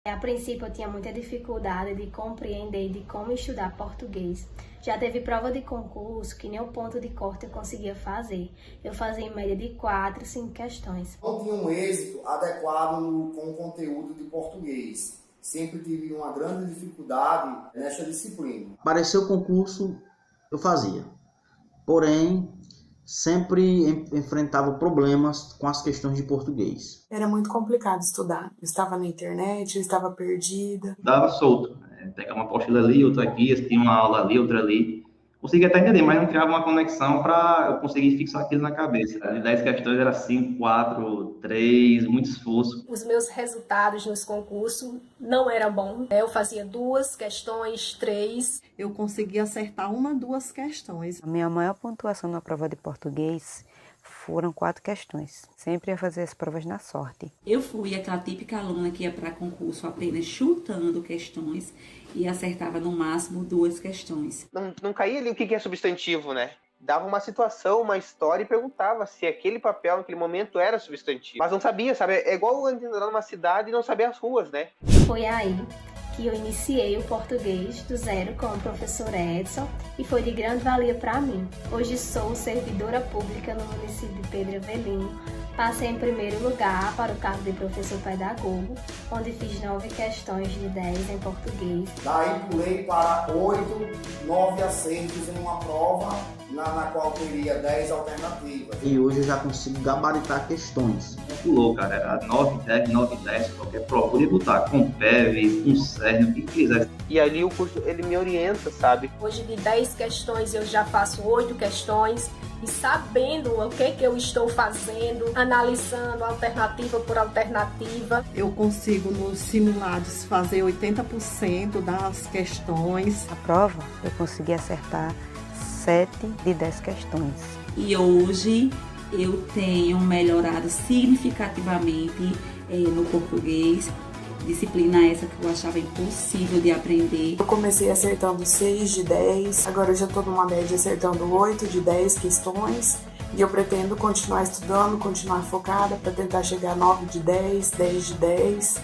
A princípio eu tinha muita dificuldade de compreender de como estudar português. Já teve prova de concurso que nem o ponto de corte eu conseguia fazer. Eu fazia em média de 4, 5 questões. Não tinha um êxito adequado com o conteúdo de português. Sempre tive uma grande dificuldade nessa disciplina. Apareceu o concurso, eu fazia. Porém, sempre enfrentava problemas com as questões de português. Era muito complicado estudar. Eu estava na internet, eu estava perdida. Dava solto, né? Pegava uma apostila ali, outra aqui, tinha uma aula ali, outra ali. Conseguia até entender, mas não criava uma conexão para eu conseguir fixar aquilo na cabeça. De 10 questões era 5, 4, 3, muito esforço. Os meus resultados nos concursos não eram bons. Eu fazia 2 questões, 3. Eu consegui acertar 1, 2 questões. A minha maior pontuação na prova de português foram 4 questões. Sempre ia fazer as provas na sorte. Eu fui aquela típica aluna que ia para concurso apenas chutando questões e acertava no máximo 2 questões. Não caía ali o que é substantivo, né? Dava uma situação, uma história e perguntava se aquele papel naquele momento era substantivo. Mas não sabia, sabe? É igual andar numa cidade e não saber as ruas, né? Foi aí que eu iniciei o português do zero com o professor Edson e foi de grande valia para mim. Hoje sou servidora pública no município de Pedro Avelino. Passei em primeiro lugar para o cargo de professor pedagogo, onde fiz 9 questões de 10 em português. Daí pulei para 8, 9 acertos em uma prova na qual teria 10 alternativas. E hoje eu já consigo gabaritar questões. Pulou, cara, era 9, 10, 9, 10, qualquer prova. Podia botar com PEV, com CERN, o que quiser. E ali o curso, ele me orienta, sabe? Hoje de 10 questões eu já faço 8 questões. E sabendo o que eu estou fazendo, analisando alternativa por alternativa. Eu consigo nos simulados fazer 80% das questões. Na prova, eu consegui acertar 7 de 10 questões. E hoje eu tenho melhorado significativamente no português. Disciplina essa que eu achava impossível de aprender. Eu comecei acertando 6 de 10, agora eu já estou numa média acertando 8 de 10 questões. E eu pretendo continuar estudando, continuar focada para tentar chegar a 9 de 10, 10 de 10.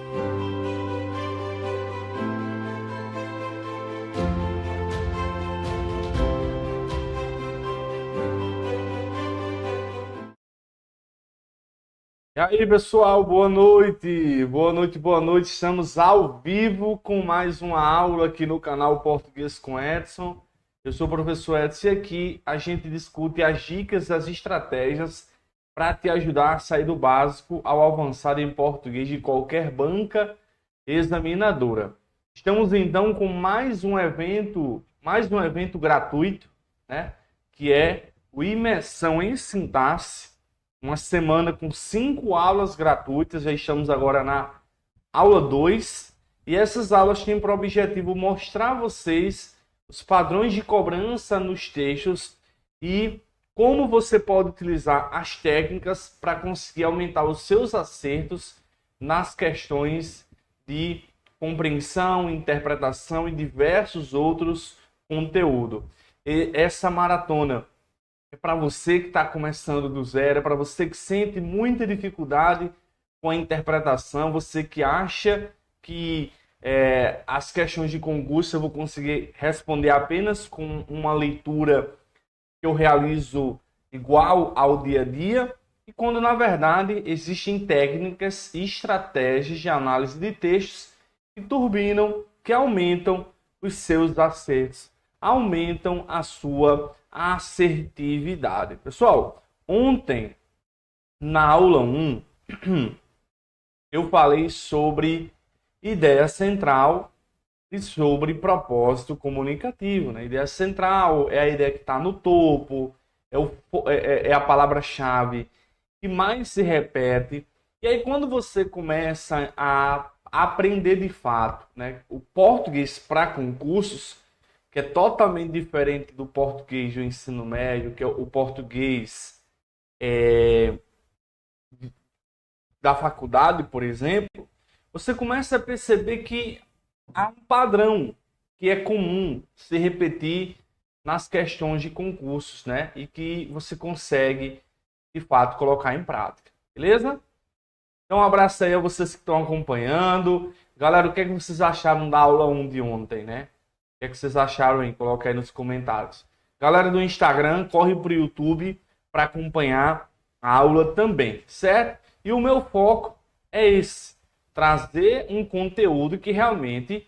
E aí, pessoal, boa noite. Boa noite, boa noite. Estamos ao vivo com mais uma aula aqui no canal Português com Edson. Eu sou o professor Edson e aqui a gente discute as dicas, as estratégias para te ajudar a sair do básico ao avançar em português de qualquer banca examinadora. Estamos então com mais um evento gratuito, né? Que é o Imersão em Sintaxe. Uma semana com 5 aulas gratuitas, já estamos agora na aula 2. E essas aulas têm por objetivo mostrar a vocês os padrões de cobrança nos textos e como você pode utilizar as técnicas para conseguir aumentar os seus acertos nas questões de compreensão, interpretação e diversos outros conteúdos. E essa maratona é para você que está começando do zero, é para você que sente muita dificuldade com a interpretação, você que acha que as questões de concurso eu vou conseguir responder apenas com uma leitura que eu realizo igual ao dia a dia, e quando na verdade existem técnicas e estratégias de análise de textos que turbinam, que aumentam os seus acertos, aumentam a sua assertividade. Pessoal, ontem na aula 1 eu falei sobre ideia central e sobre propósito comunicativo, né? Ideia central é a ideia que está no topo, é a palavra-chave que mais se repete. E aí quando você começa a aprender de fato, né, o português para concursos, que é totalmente diferente do português do ensino médio, que é o português da faculdade, por exemplo, você começa a perceber que há um padrão que é comum se repetir nas questões de concursos, né? E que você consegue, de fato, colocar em prática. Beleza? Então, um abraço aí a vocês que estão acompanhando. Galera, o que é que vocês acharam da aula 1 de ontem, né? O que é que vocês acharam aí? Coloca aí nos comentários. Galera do Instagram, corre pro YouTube para acompanhar a aula também, certo? E o meu foco é esse, trazer um conteúdo que realmente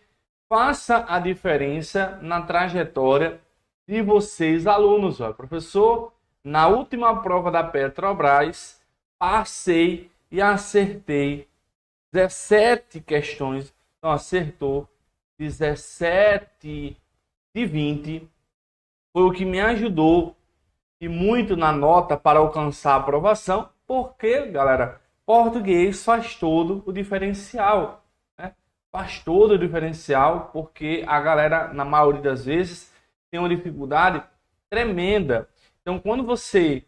faça a diferença na trajetória de vocês, alunos. Ó, professor, na última prova da Petrobras, passei e acertei 17 questões. Então, acertou 17 de 20. Foi o que me ajudou e muito na nota para alcançar a aprovação. Porque, galera, português faz todo o diferencial. Né? Faz todo o diferencial porque a galera, na maioria das vezes, tem uma dificuldade tremenda. Então, quando você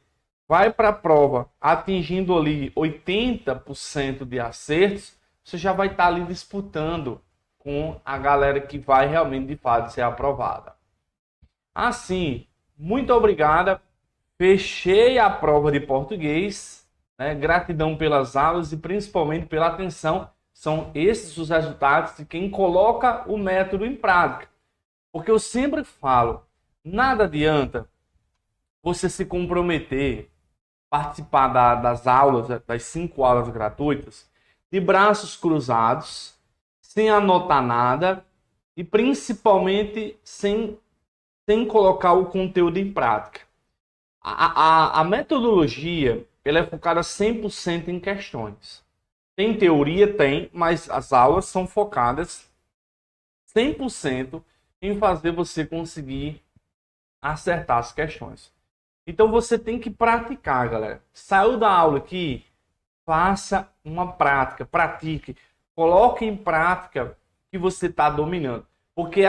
vai para a prova atingindo ali 80% de acertos, você já vai estar ali disputando com a galera que vai realmente, de fato, ser aprovada. Assim, muito obrigada. Fechei a prova de português. Né? Gratidão pelas aulas e principalmente pela atenção. São esses os resultados de quem coloca o método em prática. Porque eu sempre falo, nada adianta você se comprometer, participar das aulas, das 5 aulas gratuitas, de braços cruzados, sem anotar nada e principalmente sem colocar o conteúdo em prática. A metodologia ela é focada 100% em questões. Tem teoria? Tem, mas as aulas são focadas 100% em fazer você conseguir acertar as questões. Então você tem que praticar, galera. Saiu da aula aqui, faça uma prática, pratique, coloque em prática o que você está dominando, porque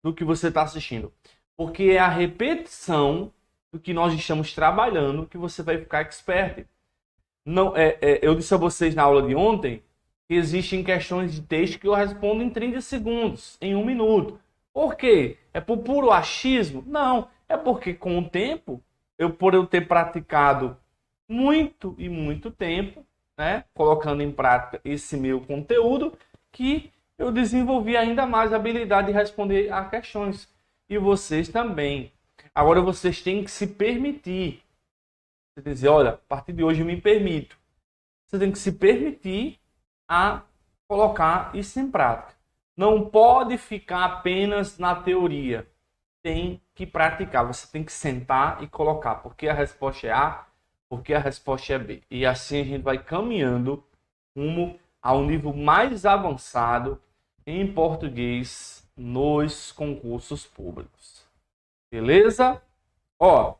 do que você está assistindo, porque é a repetição do que nós estamos trabalhando que você vai ficar expert. Não, eu disse a vocês na aula de ontem que existem questões de texto que eu respondo em 30 segundos, em 1 minuto. Por quê? É por puro achismo? Não, é porque com o tempo, por eu ter praticado muito e muito tempo, né, colocando em prática esse meu conteúdo, que eu desenvolvi ainda mais a habilidade de responder a questões. E vocês também. Agora vocês têm que se permitir. Você dizer, olha, a partir de hoje eu me permito. Você tem que se permitir a colocar isso em prática. Não pode ficar apenas na teoria. Tem que praticar. Você tem que sentar e colocar. Porque a resposta é A, porque a resposta é B. E assim a gente vai caminhando rumo a um nível mais avançado em português nos concursos públicos. Beleza? Ó,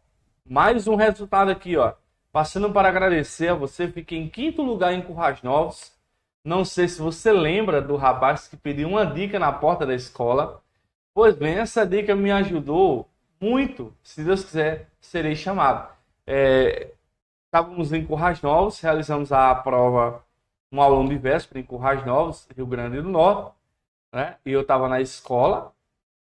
mais um resultado aqui, ó. Passando para agradecer a você, fiquei em 5º lugar em Currais Novos. Não sei se você lembra do rapaz que pediu uma dica na porta da escola. Pois bem, essa dica me ajudou muito. Se Deus quiser, serei chamado. Estávamos em Currais Novos, realizamos a prova, um aulão de véspera em Currais Novos, Rio Grande do Norte. Né? E eu estava na escola,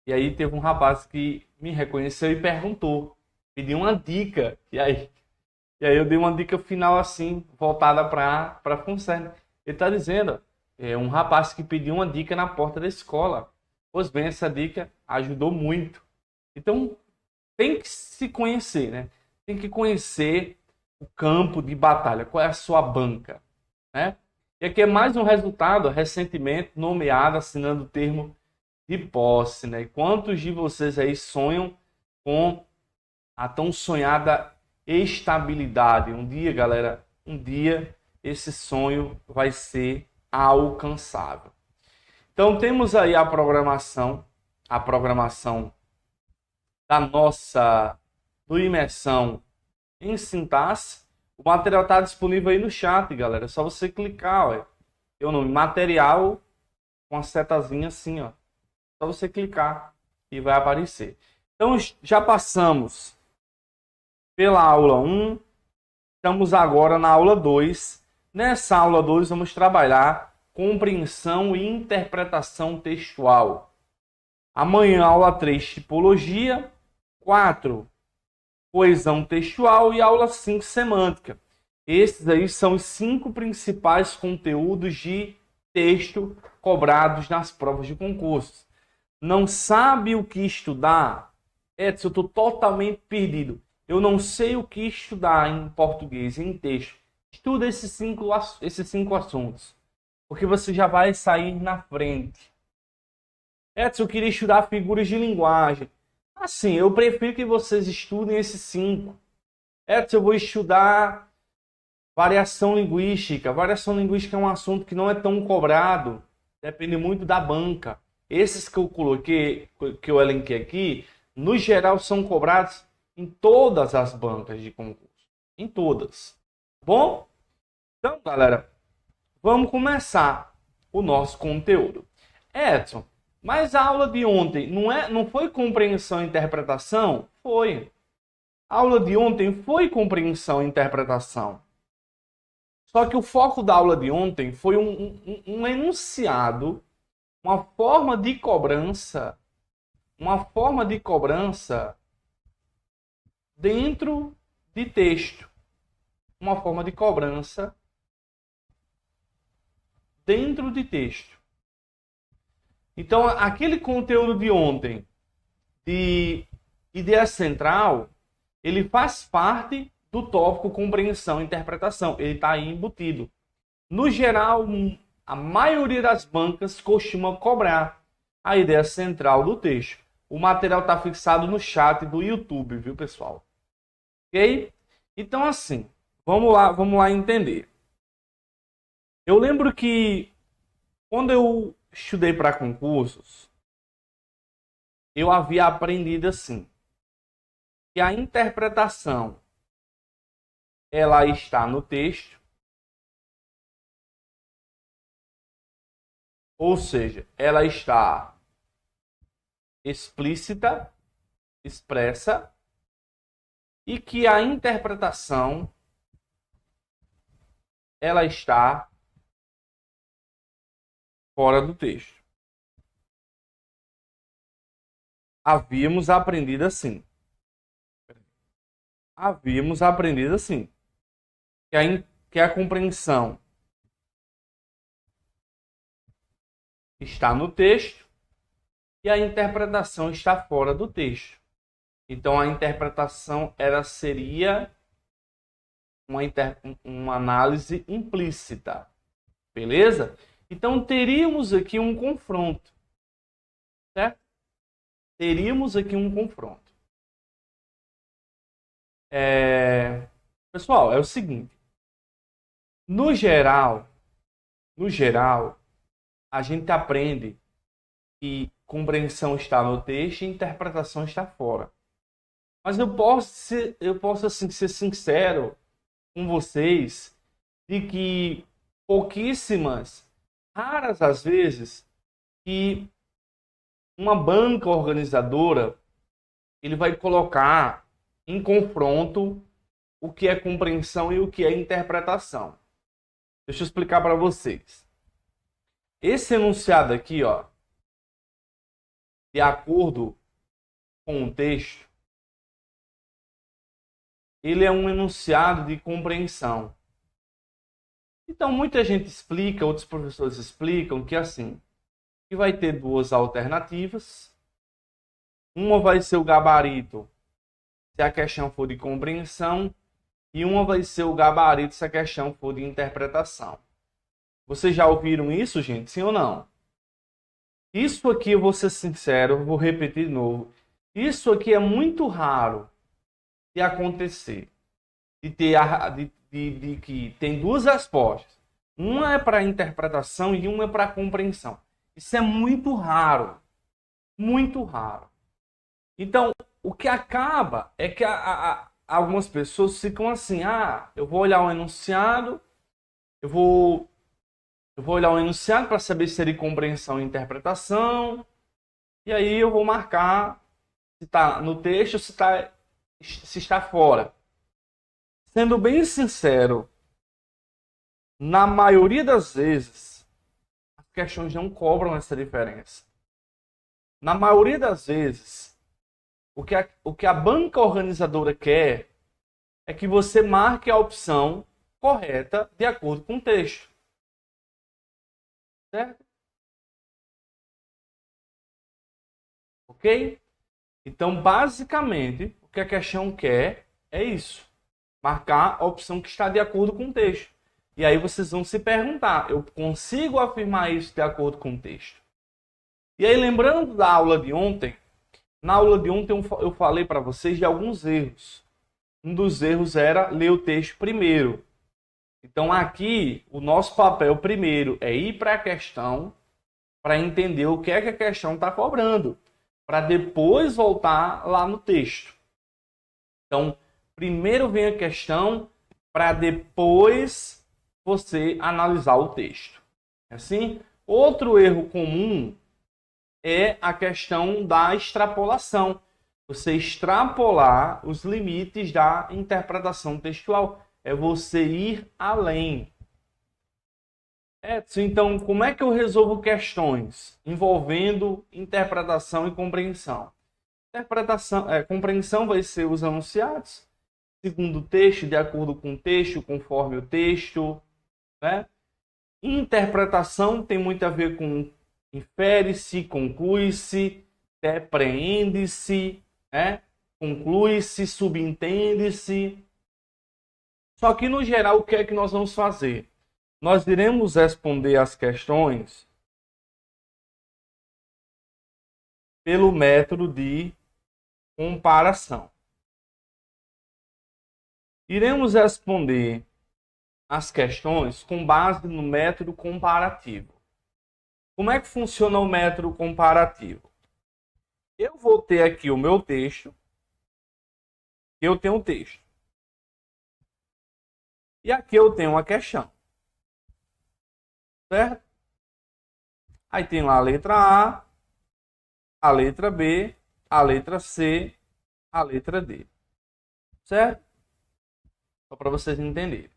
e aí teve um rapaz que me reconheceu e perguntou, pediu uma dica. E aí eu dei uma dica final assim, voltada para a FUNSERN. Ele está dizendo, um rapaz que pediu uma dica na porta da escola. Pois bem, essa dica ajudou muito. Então, tem que se conhecer, né? Tem que conhecer o campo de batalha, qual é a sua banca, né? E aqui é mais um resultado, recentemente nomeado, assinando o termo de posse, né? E quantos de vocês aí sonham com a tão sonhada estabilidade? Um dia, galera, um dia esse sonho vai ser alcançável. Então temos aí a programação da nossa imersão em sintaxe. O material está disponível aí no chat, galera. É só você clicar, ó. Tem o nome material com a setazinha assim, ó. Só você clicar e vai aparecer. Então já passamos pela aula 1. Estamos agora na aula 2. Nessa aula 2 vamos trabalhar compreensão e interpretação textual. Amanhã, aula 3, tipologia. 4, coesão textual. E aula 5, semântica. Esses aí são os 5 principais conteúdos de texto cobrados nas provas de concursos. Não sabe o que estudar? Edson, eu estou totalmente perdido. Eu não sei o que estudar em português, em texto. Estuda esses cinco assuntos, porque você já vai sair na frente. Edson, eu queria estudar figuras de linguagem. Assim, eu prefiro que vocês estudem esses 5. Edson, eu vou estudar variação linguística. Variação linguística é um assunto que não é tão cobrado. Depende muito da banca. Esses que eu coloquei, que eu elenquei aqui, no geral são cobrados em todas as bancas de concurso. Em todas. Bom? Então, galera, vamos começar o nosso conteúdo. Edson, mas a aula de ontem não foi compreensão e interpretação? Foi. A aula de ontem foi compreensão e interpretação. Só que o foco da aula de ontem foi um enunciado, uma forma de cobrança dentro de texto. Uma forma de cobrança dentro de texto. Então, aquele conteúdo de ontem, de ideia central, ele faz parte do tópico compreensão e interpretação. Ele está aí embutido. No geral, a maioria das bancas costuma cobrar a ideia central do texto. O material está fixado no chat do YouTube, viu, pessoal? Ok? Então, assim, vamos lá entender. Eu lembro que quando eu estudei para concursos, eu havia aprendido assim, que a interpretação ela está no texto, ou seja, ela está explícita, expressa, e que a interpretação ela está fora do texto. Havíamos aprendido assim. Que a compreensão está no texto e a interpretação está fora do texto. Então a interpretação ela seria uma análise implícita. Beleza? Então teríamos aqui um confronto. Certo? Teríamos aqui um confronto. Pessoal, é o seguinte. No geral, a gente aprende que compreensão está no texto e interpretação está fora. Mas eu posso assim, ser sincero com vocês de que raras as vezes, que uma banca organizadora ele vai colocar em confronto o que é compreensão e o que é interpretação. Deixa eu explicar para vocês. Esse enunciado aqui, ó, de acordo com o texto, ele é um enunciado de compreensão. Então, muita gente explica, outros professores explicam que assim, que vai ter duas alternativas. Uma vai ser o gabarito se a questão for de compreensão e uma vai ser o gabarito se a questão for de interpretação. Vocês já ouviram isso, gente? Sim ou não? Isso aqui, eu vou ser sincero, vou repetir de novo. Isso aqui é muito raro de acontecer. De que tem duas respostas. Uma é para interpretação e uma é para compreensão. Isso é muito raro. Muito raro. Então, o que acaba é que algumas pessoas ficam assim, eu vou olhar um enunciado, eu vou olhar um enunciado para saber se é de compreensão e interpretação, e aí eu vou marcar se está no texto ou se está fora. Sendo bem sincero, na maioria das vezes, as questões não cobram essa diferença. Na maioria das vezes, o que a banca organizadora quer é que você marque a opção correta de acordo com o texto. Certo? Ok? Então, basicamente, o que a questão quer é isso. Marcar a opção que está de acordo com o texto. E aí vocês vão se perguntar, eu consigo afirmar isso de acordo com o texto? E aí, lembrando da aula de ontem, na aula de ontem eu falei para vocês de alguns erros. Um dos erros era ler o texto primeiro. Então aqui, o nosso papel primeiro é ir para a questão para entender o que é que a questão está cobrando, para depois voltar lá no texto. Então, primeiro vem a questão para depois você analisar o texto. Assim, outro erro comum é a questão da extrapolação. Você extrapolar os limites da interpretação textual. É você ir além. Edson, então, como é que eu resolvo questões envolvendo interpretação e compreensão? Compreensão vai ser os enunciados, segundo o texto, de acordo com o texto, conforme o texto. Né? Interpretação tem muito a ver com infere-se, conclui-se, depreende-se, né? Conclui-se, subentende-se. Só que, no geral, o que é que nós vamos fazer? Nós iremos responder as questões pelo método de comparação. Iremos responder as questões com base no método comparativo. Como é que funciona o método comparativo? Eu vou ter aqui o meu texto. Eu tenho um texto. E aqui eu tenho uma questão. Certo? Aí tem lá a letra A, a letra B, a letra C, a letra D. Certo? Só para vocês entenderem.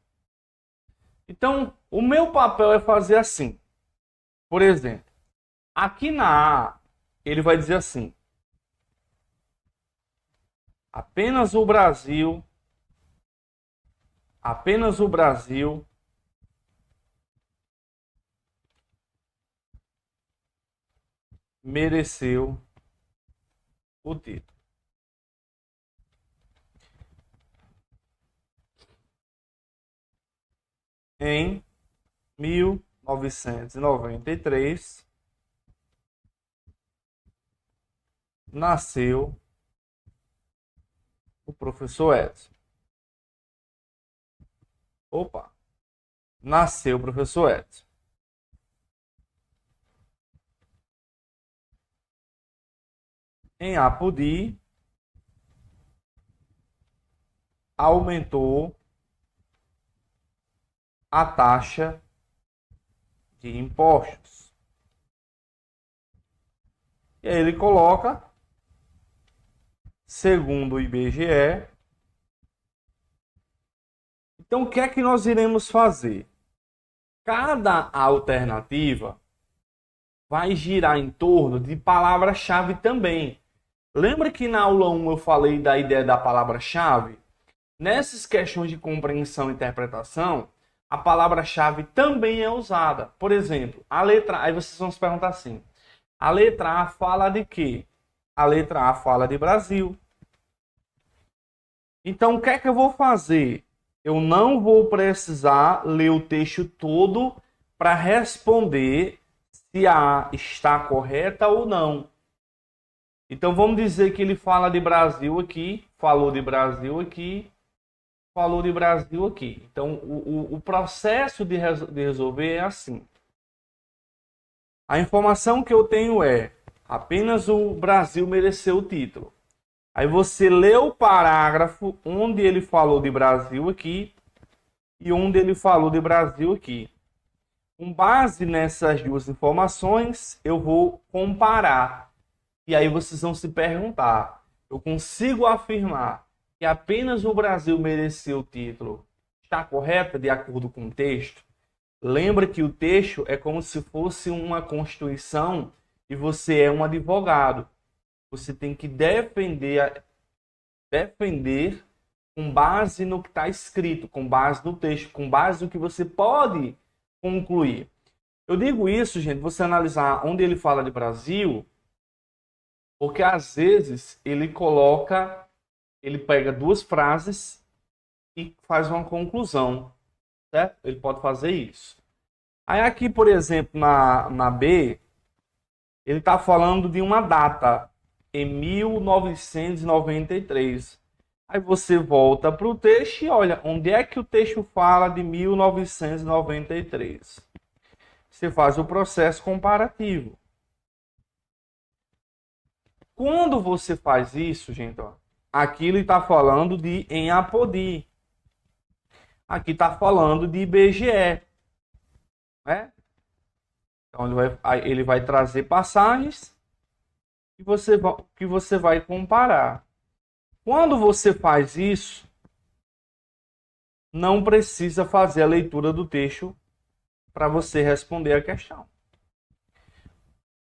Então, o meu papel é fazer assim. Por exemplo, aqui na A, ele vai dizer assim: apenas o Brasil mereceu o título. Em 1993, nasceu o professor Edson. Nasceu o professor Edson. Em Apodi, aumentou a taxa de impostos. E aí ele coloca, segundo o IBGE. Então, o que é que nós iremos fazer? Cada alternativa vai girar em torno de palavra-chave também. Lembra que na aula 1 eu falei da ideia da palavra-chave? Nessas questões de compreensão e interpretação, a palavra-chave também é usada. Por exemplo, a letra A, aí vocês vão se perguntar assim: a letra A fala de quê? A letra A fala de Brasil. Então, o que é que eu vou fazer? Eu não vou precisar ler o texto todo para responder se a A está correta ou não. Então, vamos dizer que ele fala de Brasil aqui, falou de Brasil aqui, falou de Brasil aqui. Então, o processo de resolver é assim. A informação que eu tenho é: apenas o Brasil mereceu o título. Aí você lê o parágrafo onde ele falou de Brasil aqui e onde ele falou de Brasil aqui. Com base nessas duas informações, eu vou comparar. E aí vocês vão se perguntar: eu consigo afirmar que apenas o Brasil mereceu o título? Está correta de acordo com o texto? Lembra que o texto é como se fosse uma Constituição e você é um advogado. Você tem que defender com base no que está escrito, com base no texto, com base no que você pode concluir. Eu digo isso, gente, você analisar onde ele fala de Brasil, Porque às vezes ele pega duas frases e faz uma conclusão, certo? Ele pode fazer isso. Aí aqui, por exemplo, na B, ele está falando de uma data, em 1993. Aí você volta para o texto e olha, onde é que o texto fala de 1993? Você faz o processo comparativo. Quando você faz isso, gente, ó, aqui ele está falando de em Apodi. Aqui está falando de IBGE. Né? Então ele vai trazer passagens que você vai comparar. Quando você faz isso, não precisa fazer a leitura do texto para você responder a questão.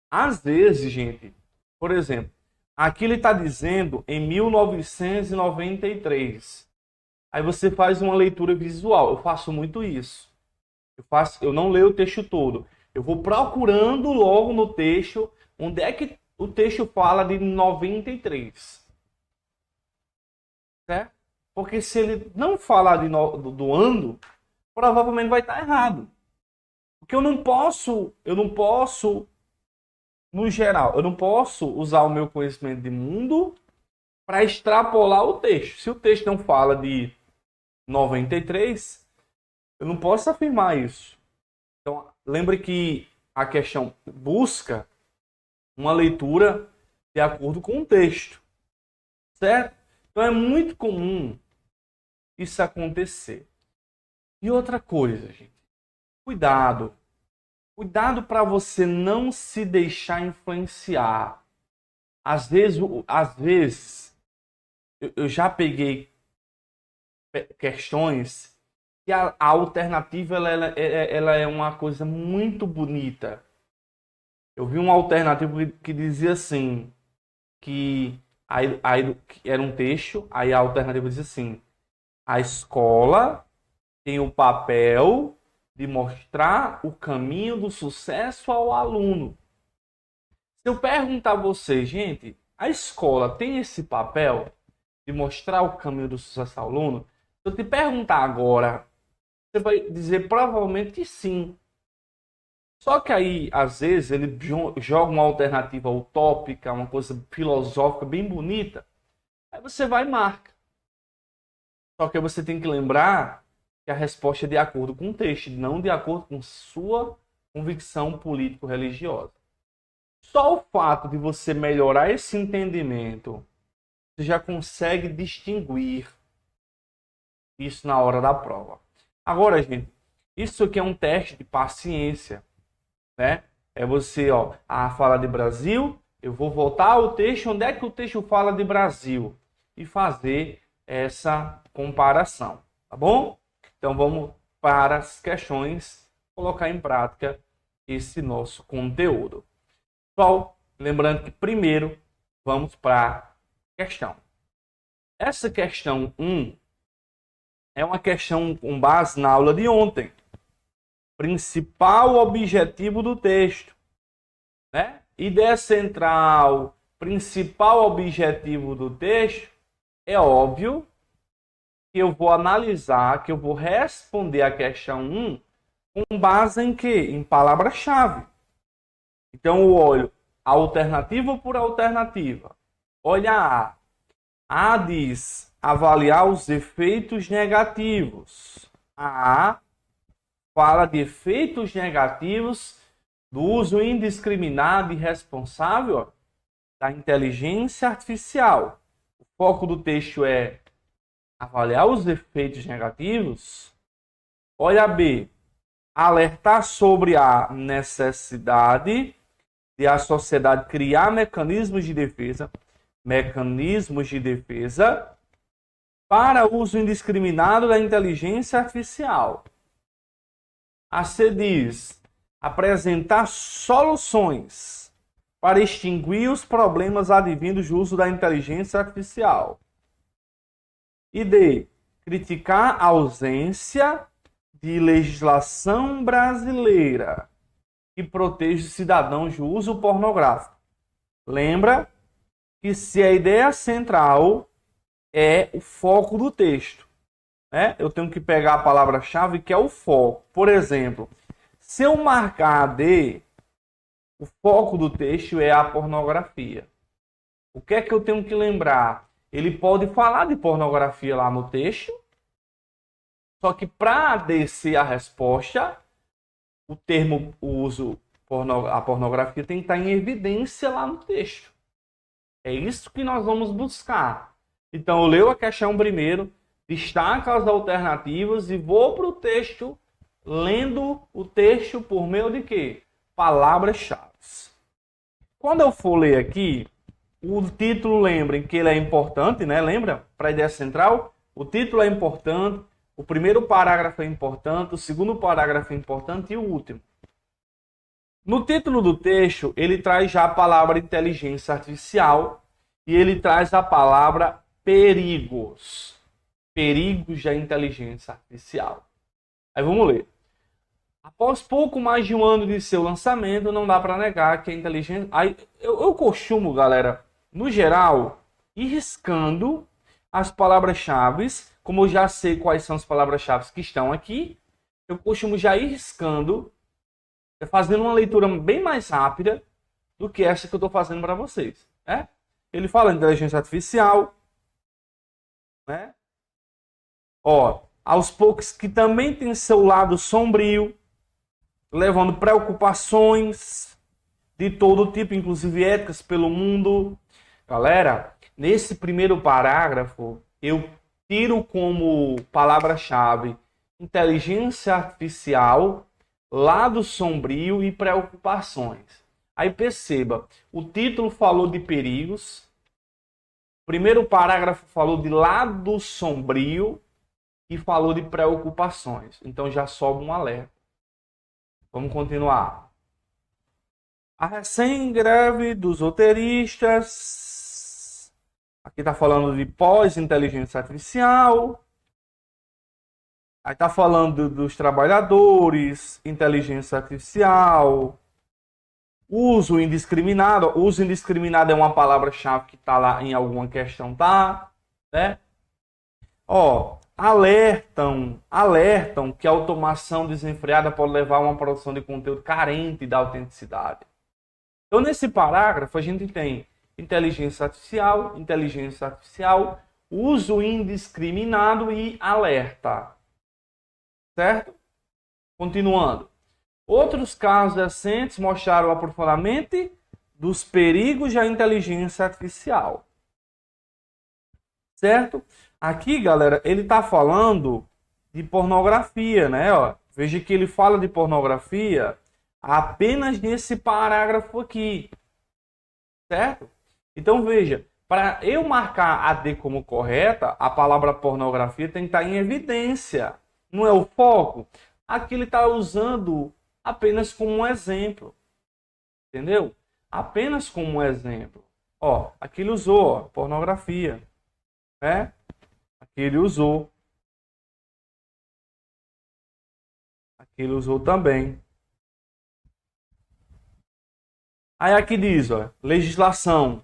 Às vezes, gente, por exemplo, aqui ele está dizendo em 1993. Aí você faz uma leitura visual. Eu faço muito isso. Eu não leio o texto todo. Eu vou procurando logo no texto onde é que o texto fala de 93. Certo? Porque se ele não falar do ano, provavelmente vai estar errado. Porque eu não posso, no geral, eu não posso usar o meu conhecimento de mundo para extrapolar o texto. Se o texto não fala de 93, eu não posso afirmar isso. Então, lembre que a questão busca uma leitura de acordo com o texto. Certo? Então, é muito comum isso acontecer. E outra coisa, gente. Cuidado. Cuidado para você não se deixar influenciar. Às vezes eu já peguei questões que a alternativa ela é uma coisa muito bonita. Eu vi uma alternativa que dizia assim, que era um texto, aí a alternativa dizia assim: a escola tem o papel de mostrar o caminho do sucesso ao aluno. Se eu perguntar a você, gente, a escola tem esse papel de mostrar o caminho do sucesso ao aluno? Se eu te perguntar agora, você vai dizer provavelmente que sim. Só que aí, às vezes, ele joga uma alternativa utópica, uma coisa filosófica bem bonita. Aí você vai e marca. Só que você tem que lembrar que a resposta é de acordo com o texto, não de acordo com sua convicção político-religiosa. Só o fato de você melhorar esse entendimento, você já consegue distinguir isso na hora da prova. Agora, gente, isso aqui é um teste de paciência, né? É você, fala de Brasil, eu vou voltar ao texto, onde é que o texto fala de Brasil? E fazer essa comparação, tá bom? Então vamos para as questões, colocar em prática esse nosso conteúdo. Pessoal, lembrando que primeiro vamos para a questão. Essa questão 1 é uma questão com base na aula de ontem. Principal objetivo do texto, né? Ideia central, principal objetivo do texto, é óbvio que eu vou analisar, que eu vou responder a questão 1 com base em quê? Em palavra-chave. Então eu olho alternativa por alternativa. Olha A. A diz avaliar os efeitos negativos. A fala de efeitos negativos do uso indiscriminado e irresponsável da inteligência artificial. O foco do texto é avaliar os efeitos negativos. Olha B. Alertar sobre a necessidade de a sociedade criar mecanismos de defesa para uso indiscriminado da inteligência artificial. A C diz apresentar soluções para extinguir os problemas advindos do uso da inteligência artificial. E D. Criticar a ausência de legislação brasileira que proteja os cidadãos do uso pornográfico. Lembra que se a ideia central é o foco do texto, né? Eu tenho que pegar a palavra-chave que é o foco. Por exemplo, se eu marcar de o foco do texto é a pornografia. O que é que eu tenho que lembrar? Ele pode falar de pornografia lá no texto, só que para descer a resposta, o termo, o uso, a pornografia tem que estar em evidência lá no texto. É isso que nós vamos buscar. Então, eu leio a questão primeiro, destaco as alternativas e vou para o texto, lendo o texto por meio de quê? Palavras-chave. Quando eu for ler aqui, o título, lembrem que ele é importante, né? Lembra? Para a ideia central, o título é importante, o primeiro parágrafo é importante, o segundo parágrafo é importante e o último. No título do texto, ele traz já a palavra inteligência artificial e ele traz a palavra perigos. Perigos da inteligência artificial. Aí vamos ler. Após pouco mais de um ano de seu lançamento, não dá para negar que a inteligência... Aí, eu costumo, galera, no geral, ir riscando as palavras-chave. Como eu já sei quais são as palavras-chave que estão aqui, eu costumo já ir riscando, fazendo uma leitura bem mais rápida do que essa que eu estou fazendo para vocês. Né? Ele fala inteligência artificial, né? Ó, aos poucos que também tem seu lado sombrio, levando preocupações de todo tipo, inclusive éticas pelo mundo. Galera, nesse primeiro parágrafo, eu tiro como palavra-chave inteligência artificial, lado sombrio e preocupações. Aí perceba, o título falou de perigos, o primeiro parágrafo falou de lado sombrio e falou de preocupações. Então já sobe um alerta. Vamos continuar. A recém-greve dos roteiristas. Aqui está falando de pós-inteligência artificial. Aí está falando dos trabalhadores, inteligência artificial. Uso indiscriminado. Uso indiscriminado é uma palavra-chave que está lá em alguma questão, tá? Né? Ó. Alertam que a automação desenfreada pode levar a uma produção de conteúdo carente da autenticidade. Então, nesse parágrafo, a gente tem inteligência artificial, uso indiscriminado e alerta. Certo? Continuando. Outros casos recentes mostraram o aprofundamento dos perigos da inteligência artificial. Certo? Aqui, galera, ele está falando de pornografia, né? Ó, veja que ele fala de pornografia apenas nesse parágrafo aqui, certo? Então, veja, para eu marcar a D como correta, a palavra pornografia tem que estar em evidência, não é o foco. Aqui ele está usando apenas como um exemplo, entendeu? Apenas como um exemplo. Ó, aqui ele usou, ó, pornografia, né? Aqui ele usou. Aqui ele usou também. Aí aqui diz, ó, legislação.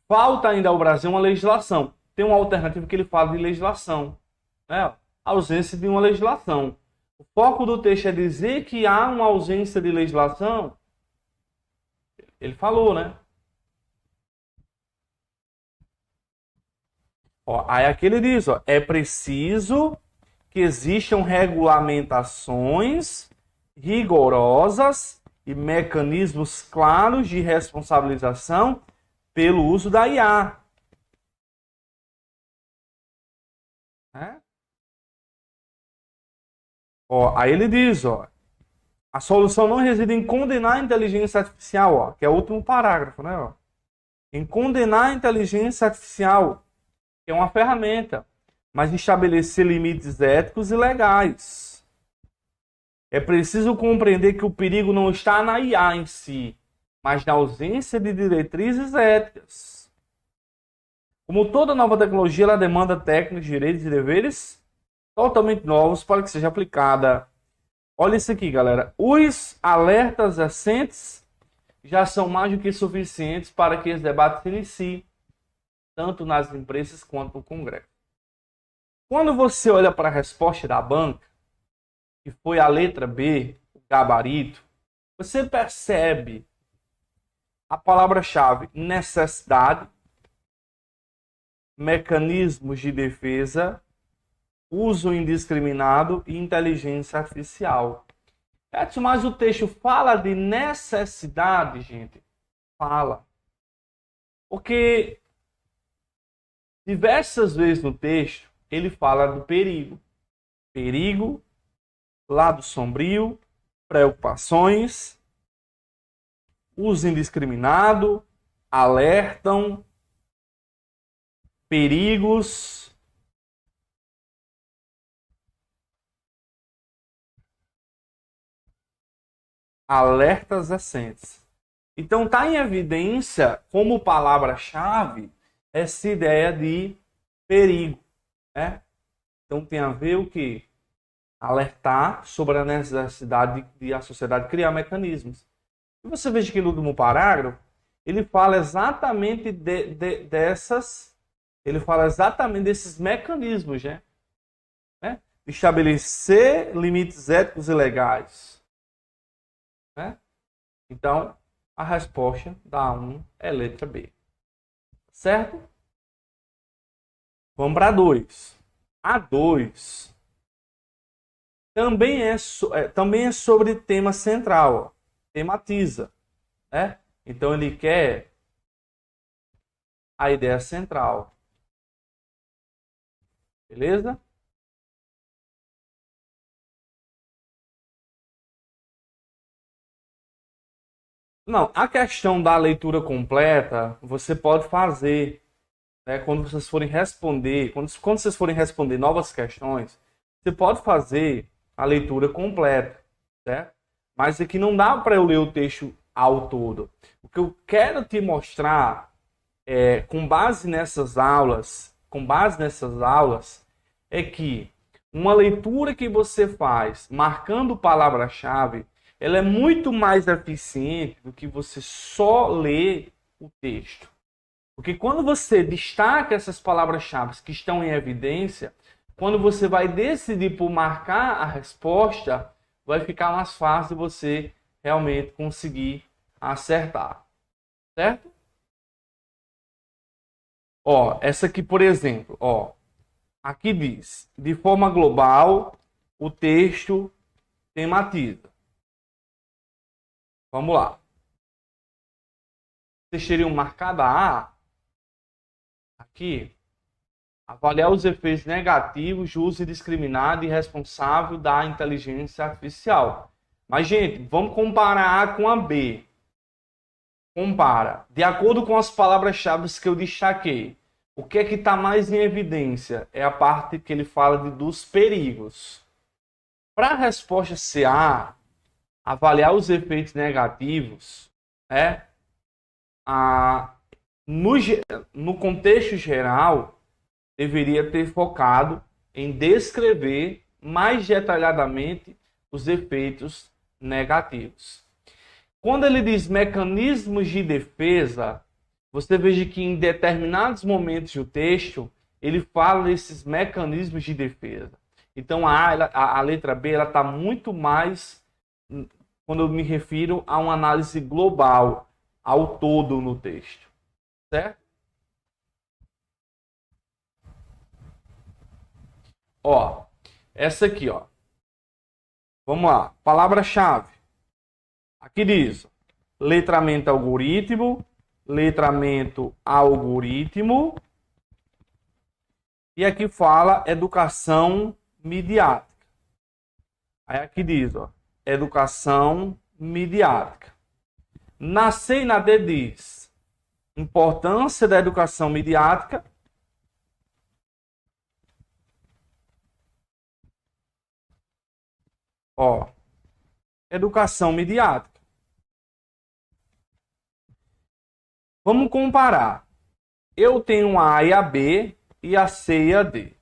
Falta ainda ao Brasil uma legislação. Tem uma alternativa que ele fala de legislação, né? Ausência de uma legislação. O foco do texto é dizer que há uma ausência de legislação. Ele falou, né? Ó, aí aqui ele diz, ó, é preciso que existam regulamentações rigorosas e mecanismos claros de responsabilização pelo uso da IA. Ó, aí ele diz, ó, a solução não reside em condenar a inteligência artificial, ó, que é o último parágrafo, né? Ó, em condenar a inteligência artificial, que é uma ferramenta, mas estabelecer limites éticos e legais. É preciso compreender que o perigo não está na IA em si, mas na ausência de diretrizes éticas. Como toda nova tecnologia, ela demanda técnicas, direitos e deveres totalmente novos para que seja aplicada. Olha isso aqui, galera. Os alertas recentes já são mais do que suficientes para que esse debate se inicie, tanto nas empresas quanto no Congresso. Quando você olha para a resposta da banca, que foi a letra B, o gabarito, você percebe a palavra-chave necessidade, mecanismos de defesa, uso indiscriminado e inteligência artificial. Edson, mas o texto fala de necessidade, gente? Fala. Porque diversas vezes no texto ele fala do perigo. Perigo, lado sombrio, preocupações, uso indiscriminado, alertam, perigos. Alertas recentes. Então está em evidência como palavra-chave essa ideia de perigo, né? Então tem a ver o que? Alertar sobre a necessidade de a sociedade criar mecanismos. E você veja que no último parágrafo ele fala exatamente desses mecanismos, né? Estabelecer limites éticos e legais. Né? Então, a resposta da A1 é letra B. Certo? Vamos para a 2. A 2 também é sobre tema central. Ó. Tematiza. Né? Então, ele quer a ideia central. Beleza? Não, a questão da leitura completa, você pode fazer, né, quando vocês forem responder, quando vocês forem responder novas questões, você pode fazer a leitura completa, certo? Mas aqui não dá para eu ler o texto ao todo. O que eu quero te mostrar, com base nessas aulas, é que uma leitura que você faz marcando palavra-chave, ela é muito mais eficiente do que você só ler o texto. Porque quando você destaca essas palavras-chave que estão em evidência, quando você vai decidir por marcar a resposta, vai ficar mais fácil você realmente conseguir acertar. Certo? Ó, essa aqui, por exemplo, ó, aqui diz, de forma global, o texto tematiza. Vamos lá. Vocês teriam marcado a aqui. Avaliar os efeitos negativos do uso indiscriminado e irresponsável da inteligência artificial. Mas, gente, vamos comparar A com a B. Compara. De acordo com as palavras-chave que eu destaquei, o que é que está mais em evidência? É a parte que ele fala dos perigos. Para a resposta CA, avaliar os efeitos negativos, no contexto geral, deveria ter focado em descrever mais detalhadamente os efeitos negativos. Quando ele diz mecanismos de defesa, você veja que em determinados momentos do texto, ele fala desses mecanismos de defesa. Então a letra B está muito mais, quando eu me refiro a uma análise global, ao todo no texto. Certo? Ó, essa aqui, ó. Vamos lá. Palavra-chave. Aqui diz letramento algoritmo, letramento algoritmo. E aqui fala educação midiática. Aí aqui diz, ó, educação midiática. Na C e na D diz importância da educação midiática. Ó, educação midiática. Vamos comparar. Eu tenho a A e a B e a C e a D.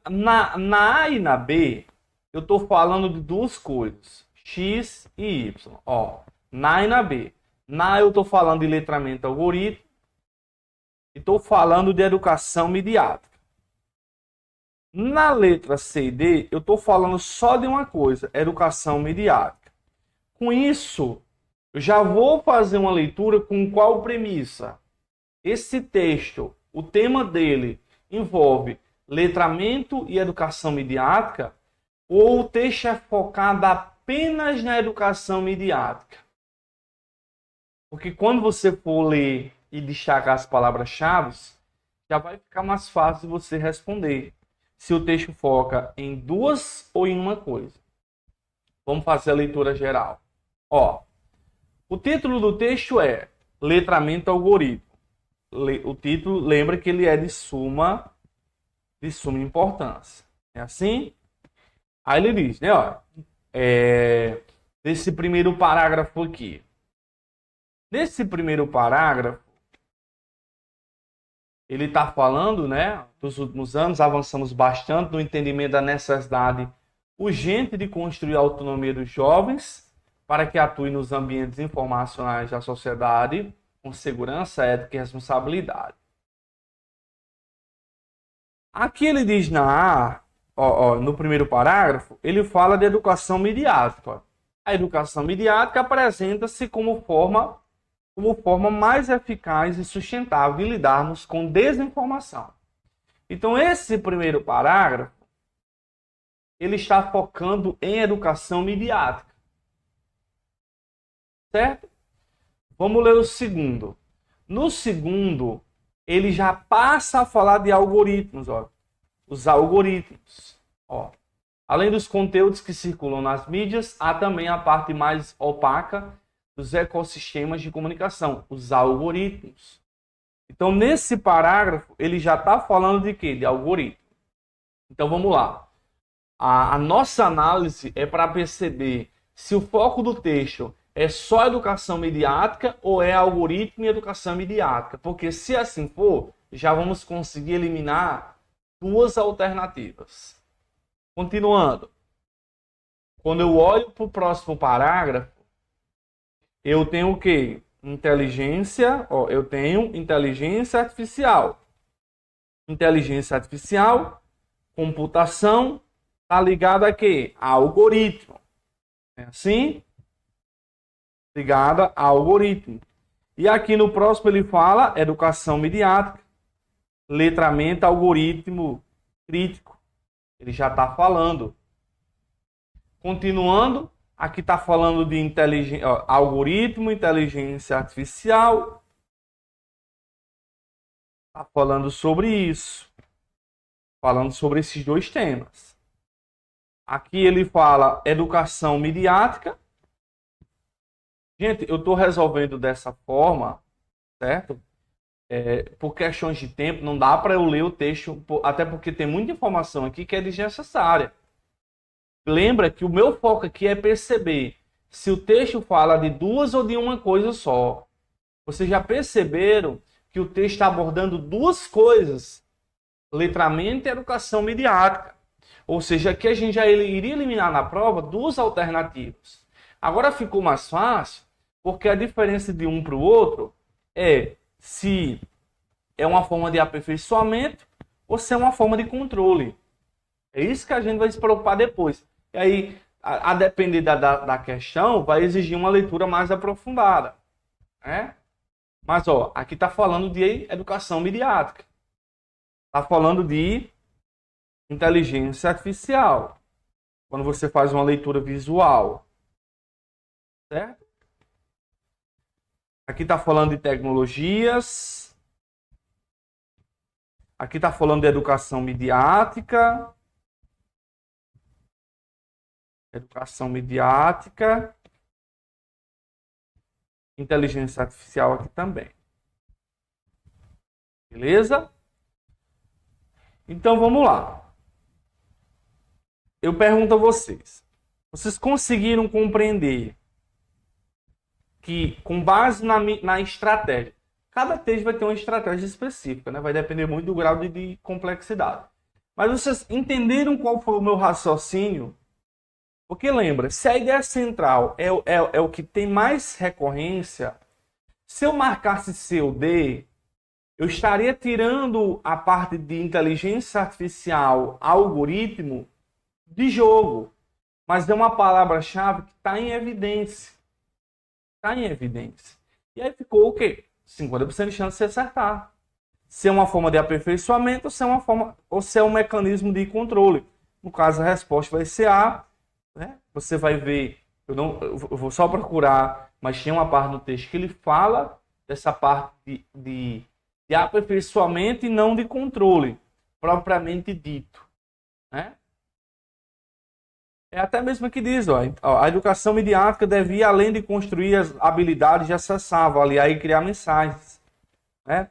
Na A e na B, eu estou falando de duas coisas, X e Y. Ó, na A e na B. eu estou falando de letramento algoritmo e estou falando de educação midiática. Na letra C e D, eu estou falando só de uma coisa, educação midiática. Com isso, eu já vou fazer uma leitura com qual premissa? Esse texto, o tema dele envolve letramento e educação midiática, ou o texto é focado apenas na educação midiática? Porque quando você for ler e destacar as palavras-chave, já vai ficar mais fácil você responder se o texto foca em duas ou em uma coisa. Vamos fazer a leitura geral. O título do texto é Letramento Algoritmo. O título, lembra que ele é de suma importância. É assim? Aí ele diz, né, nesse primeiro parágrafo aqui. Nesse primeiro parágrafo, ele está falando, né, dos últimos anos, avançamos bastante no entendimento da necessidade urgente de construir a autonomia dos jovens para que atuem nos ambientes informacionais da sociedade com segurança, ética e responsabilidade. Aqui ele diz no primeiro parágrafo, ele fala de educação midiática. A educação midiática apresenta-se como forma mais eficaz e sustentável de lidarmos com desinformação. Então, esse primeiro parágrafo, ele está focando em educação midiática. Certo? Vamos ler o segundo. No segundo, ele já passa a falar de algoritmos. Os algoritmos. Além dos conteúdos que circulam nas mídias, há também a parte mais opaca dos ecossistemas de comunicação, os algoritmos. Então, nesse parágrafo, ele já está falando de quê? De algoritmo. Então, vamos lá. A nossa análise é para perceber se o foco do texto é só educação midiática ou é algoritmo e educação midiática. Porque se assim for, já vamos conseguir eliminar duas alternativas. Continuando. Quando eu olho para o próximo parágrafo, eu tenho o quê? Eu tenho inteligência artificial. Inteligência artificial, computação, está ligada a quê? A algoritmo. É assim? Ligada a algoritmo. E aqui no próximo ele fala educação midiática, letramento, algoritmo crítico. Ele já está falando. Continuando, aqui está falando de algoritmo, inteligência artificial. Está falando sobre isso. Falando sobre esses dois temas. Aqui ele fala educação midiática. Gente, eu estou resolvendo dessa forma, certo? Por questões de tempo, não dá para eu ler o texto, até porque tem muita informação aqui que é desnecessária. Lembra que o meu foco aqui é perceber se o texto fala de duas ou de uma coisa só. Vocês já perceberam que o texto está abordando duas coisas, letramento e educação midiática. Ou seja, aqui a gente já iria eliminar na prova duas alternativas. Agora ficou mais fácil, porque a diferença de um para o outro é se é uma forma de aperfeiçoamento ou se é uma forma de controle. É isso que a gente vai se preocupar depois. E aí, a depender da questão, vai exigir uma leitura mais aprofundada. Né? Mas, aqui está falando de educação midiática. Está falando de inteligência artificial. Quando você faz uma leitura visual. Certo? Aqui está falando de tecnologias. Aqui está falando de educação midiática. Educação midiática. Inteligência artificial aqui também. Beleza? Então vamos lá. Eu pergunto a vocês. Vocês conseguiram compreender que, com base na estratégia, cada texto vai ter uma estratégia específica, né? Vai depender muito do grau de complexidade. Mas vocês entenderam qual foi o meu raciocínio? Porque lembra, se a ideia central é o que tem mais recorrência, Se eu marcasse C ou D, eu estaria tirando a parte de inteligência artificial, algoritmo, de jogo. Mas é uma palavra-chave que está em evidência. Está em evidência. E aí ficou o quê? 50% de chance de se acertar. Se é uma forma de aperfeiçoamento ou se é um mecanismo de controle. No caso, a resposta vai ser A. Né? Você vai ver, eu vou só procurar, mas tem uma parte no texto que ele fala dessa parte de aperfeiçoamento e não de controle, propriamente dito. Né? É até mesmo que diz, a educação midiática deve ir além de construir as habilidades de acessar, avaliar e criar mensagens. Né?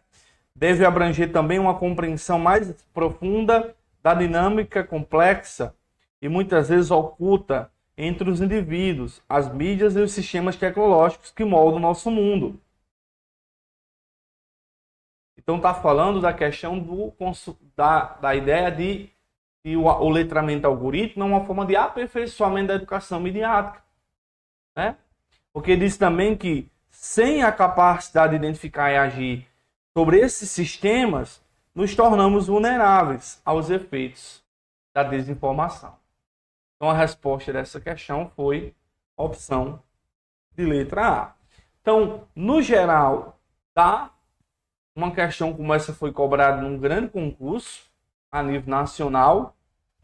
Deve abranger também uma compreensão mais profunda da dinâmica complexa e muitas vezes oculta entre os indivíduos, as mídias e os sistemas tecnológicos que moldam o nosso mundo. Então está falando da questão da ideia de que o letramento algoritmo é uma forma de aperfeiçoamento da educação midiática. Né? Porque diz também que sem a capacidade de identificar e agir sobre esses sistemas, nos tornamos vulneráveis aos efeitos da desinformação. Então a resposta dessa questão foi a opção de letra A. Então, no geral, tá? Uma questão como essa foi cobrada num grande concurso a nível nacional,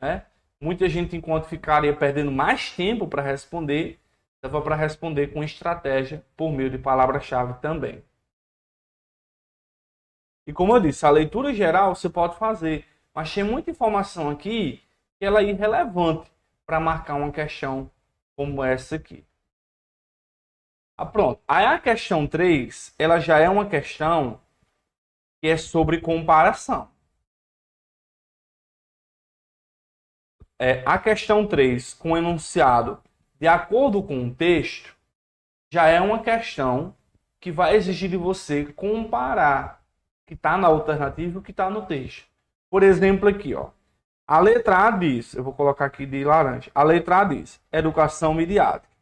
né? Muita gente, enquanto ficaria perdendo mais tempo para responder, dava para responder com estratégia por meio de palavra-chave também. E como eu disse, a leitura geral você pode fazer, mas tem muita informação aqui que ela é irrelevante para marcar uma questão como essa aqui. Pronto. Aí a questão 3, ela já é uma questão que é sobre comparação. A questão 3, com o enunciado de acordo com o texto, já é uma questão que vai exigir de você comparar o que está na alternativa e o que está no texto. Por exemplo, aqui, ó, a letra A diz, eu vou colocar aqui de laranja, a letra A diz educação midiática.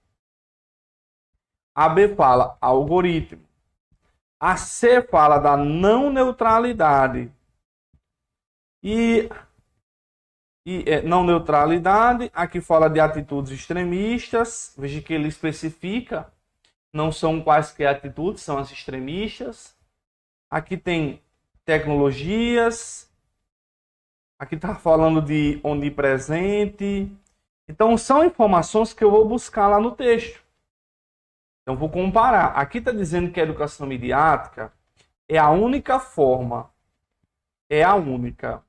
A B fala algoritmo. A C fala da não neutralidade. E não neutralidade, aqui fala de atitudes extremistas. Veja que ele especifica, não são quaisquer atitudes, são as extremistas. Aqui tem tecnologias. Aqui está falando de onipresente. Então, são informações que eu vou buscar lá no texto. Então, vou comparar. Aqui está dizendo que a educação midiática é a única forma. É a única.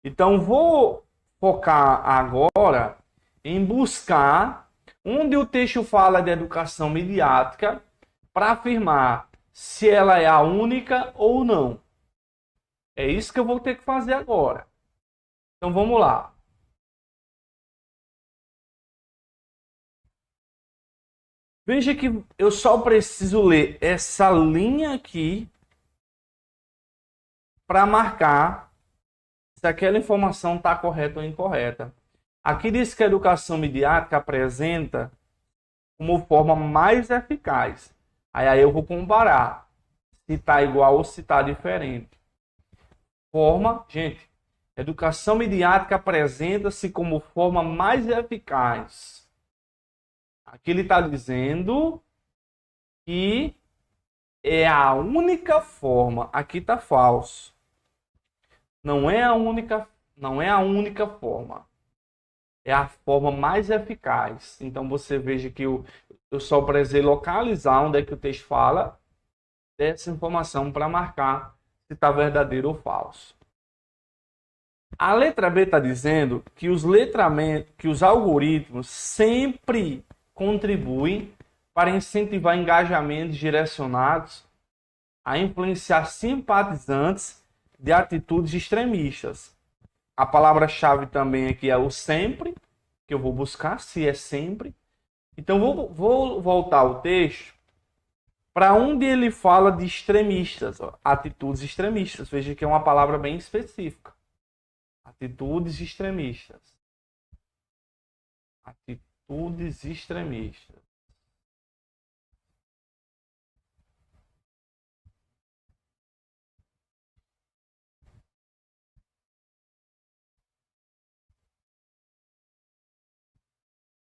Então, vou focar agora em buscar onde o texto fala de educação midiática para afirmar se ela é a única ou não. É isso que eu vou ter que fazer agora. Então, vamos lá. Veja que eu só preciso ler essa linha aqui para marcar se aquela informação está correta ou incorreta. Aqui diz que a educação midiática apresenta como forma mais eficaz. Aí eu vou comparar se está igual ou se está diferente. Forma, gente, educação midiática apresenta-se como forma mais eficaz. Aqui ele está dizendo que é a única forma. Aqui está falso. Não é a única forma. É a forma mais eficaz. Então você veja que eu só precisei localizar onde é que o texto fala dessa informação para marcar se está verdadeiro ou falso. A letra B está dizendo que os algoritmos sempre contribuem para incentivar engajamentos direcionados a influenciar simpatizantes de atitudes extremistas. A palavra-chave também aqui é o sempre, que eu vou buscar se é sempre. Então vou voltar ao texto para onde ele fala de extremistas, ó, atitudes extremistas. Veja que é uma palavra bem específica. Atitudes extremistas. Atitudes extremistas.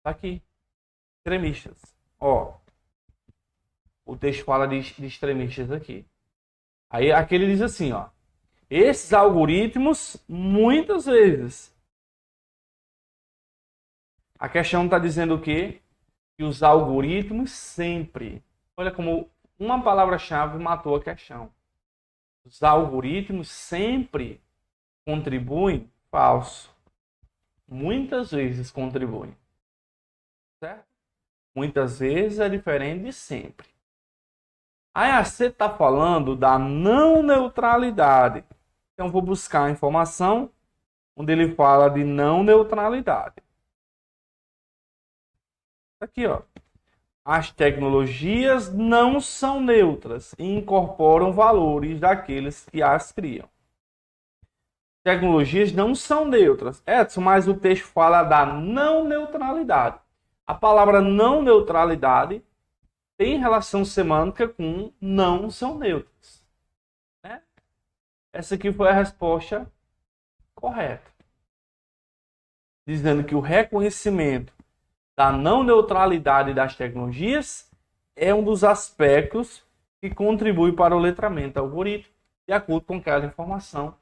Tá aqui. Extremistas. Ó. O texto fala de extremistas aqui. Aí aqui ele diz assim, ó. Esses algoritmos, muitas vezes. A questão está dizendo o quê? Que os algoritmos sempre. Olha como uma palavra-chave matou a questão. Os algoritmos sempre contribuem. Falso. Muitas vezes contribuem. Certo? Muitas vezes é diferente de sempre. Aí a C está falando da não neutralidade. Então vou buscar a informação onde ele fala de não neutralidade. Aqui, ó. As tecnologias não são neutras e incorporam valores daqueles que as criam. Tecnologias não são neutras. Edson, mas o texto fala da não neutralidade. A palavra não neutralidade tem relação semântica com não são neutras. Né? Essa aqui foi a resposta correta. Dizendo que o reconhecimento da não neutralidade das tecnologias é um dos aspectos que contribui para o letramento algorítmico de acordo com aquela informação.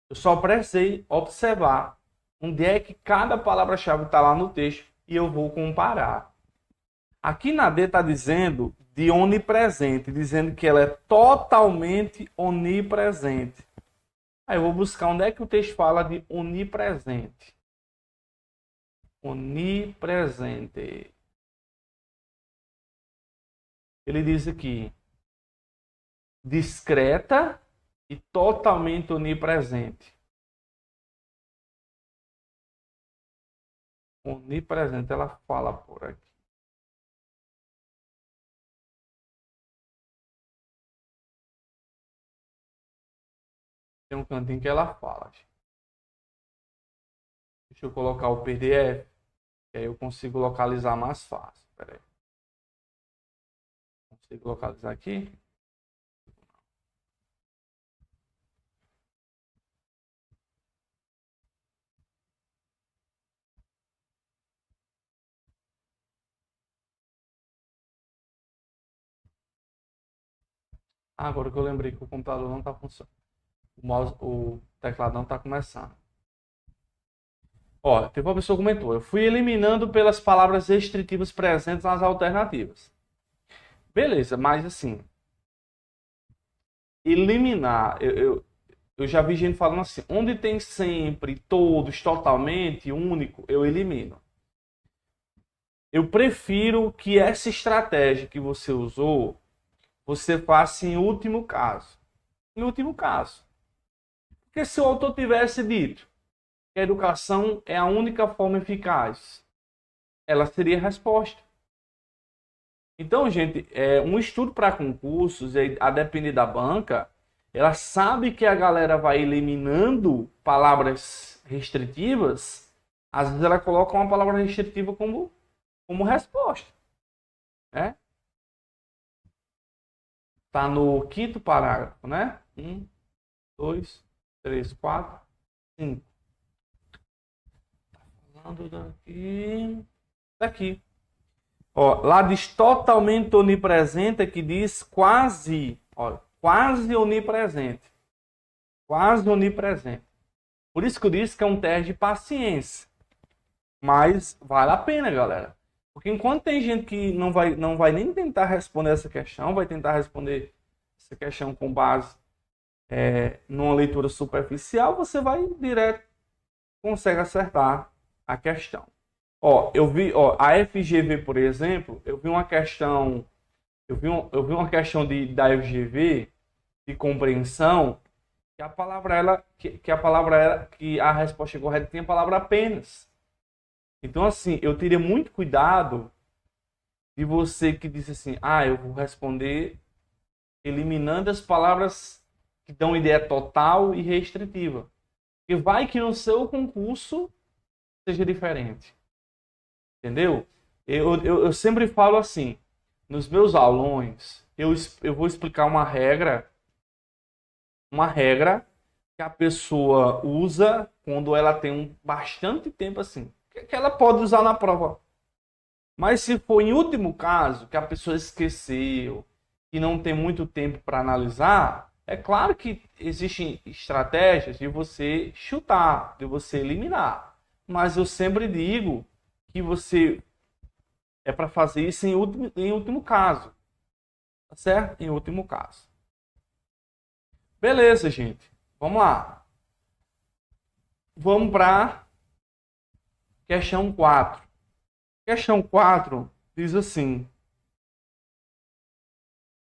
Eu só precisei observar onde é que cada palavra-chave está lá no texto e eu vou comparar. Aqui na D está dizendo de onipresente, dizendo que ela é totalmente onipresente. Aí eu vou buscar onde é que o texto fala de onipresente. Onipresente. Ele diz aqui, discreta e totalmente onipresente. Onipresente, ela fala por aqui. Tem um cantinho que ela fala. Deixa eu colocar o PDF, que aí eu consigo localizar mais fácil. Espera aí. Consigo localizar aqui? Agora que eu lembrei que o computador não está funcionando. O teclado não está começando. Ó, teve uma pessoa que comentou. Eu fui eliminando pelas palavras restritivas presentes nas alternativas. Beleza, mas assim... Eliminar... Eu já vi gente falando assim. Onde tem sempre, todos, totalmente, único, eu elimino. Eu prefiro que essa estratégia que você usou, você faça em último caso. Em último caso. Porque se o autor tivesse dito que a educação é a única forma eficaz, ela seria a resposta. Então, gente, um estudo para concursos, a depender da banca, ela sabe que a galera vai eliminando palavras restritivas, às vezes ela coloca uma palavra restritiva como resposta. Né? Tá no quinto parágrafo, né? 1, 2, 3, 4, 5. Tá falando daqui. Ó, lá diz totalmente onipresente, que diz quase, ó, quase onipresente. Quase onipresente. Por isso que eu disse que é um teste de paciência. Mas vale a pena, galera. Porque enquanto tem gente que não vai nem tentar responder essa questão, vai tentar responder essa questão com base numa leitura superficial, você vai direto, consegue acertar a questão. Ó, eu vi, ó, a FGV, por exemplo, eu vi uma questão da FGV de compreensão que a palavra a resposta correta tinha a palavra apenas. Então, assim, eu teria muito cuidado de você que disse assim, eu vou responder eliminando as palavras que dão ideia total e restritiva. Porque vai que no seu concurso seja diferente. Entendeu? Eu sempre falo assim, nos meus aulões, eu vou explicar uma regra que a pessoa usa quando ela tem bastante tempo assim. Que ela pode usar na prova Mas se for em último caso, que a pessoa esqueceu, que não tem muito tempo para analisar, é claro que existem estratégias de você chutar, de você eliminar. Mas eu sempre digo que você é para fazer isso em último caso. Tá certo? Em último caso. Beleza, gente. Vamos lá. Vamos para questão 4. Questão 4 diz assim: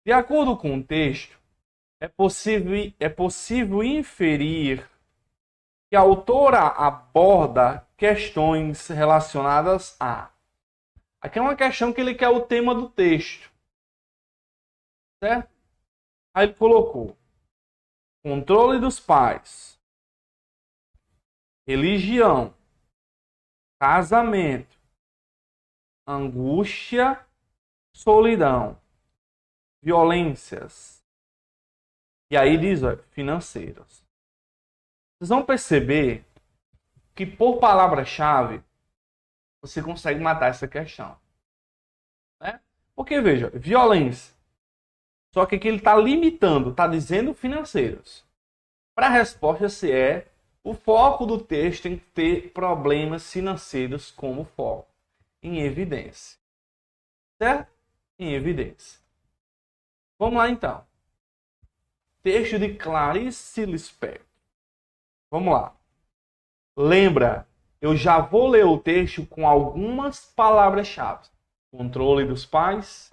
de acordo com o texto, é possível inferir que a autora aborda questões relacionadas a... Aqui é uma questão que ele quer o tema do texto. Certo? Aí ele colocou controle dos pais, religião, casamento, angústia, solidão, violências. E aí diz, ó, financeiras. Vocês vão perceber que por palavra-chave você consegue matar essa questão. Né? Porque, veja, violência. Só que aqui ele está limitando, está dizendo financeiros. Para a resposta, se é o foco do texto tem que ter problemas financeiros como foco. Em evidência. Certo? Em evidência. Vamos lá, então. Texto de Clarice Lispector. Vamos lá. Lembra, eu já vou ler o texto com algumas palavras-chave. Controle dos pais.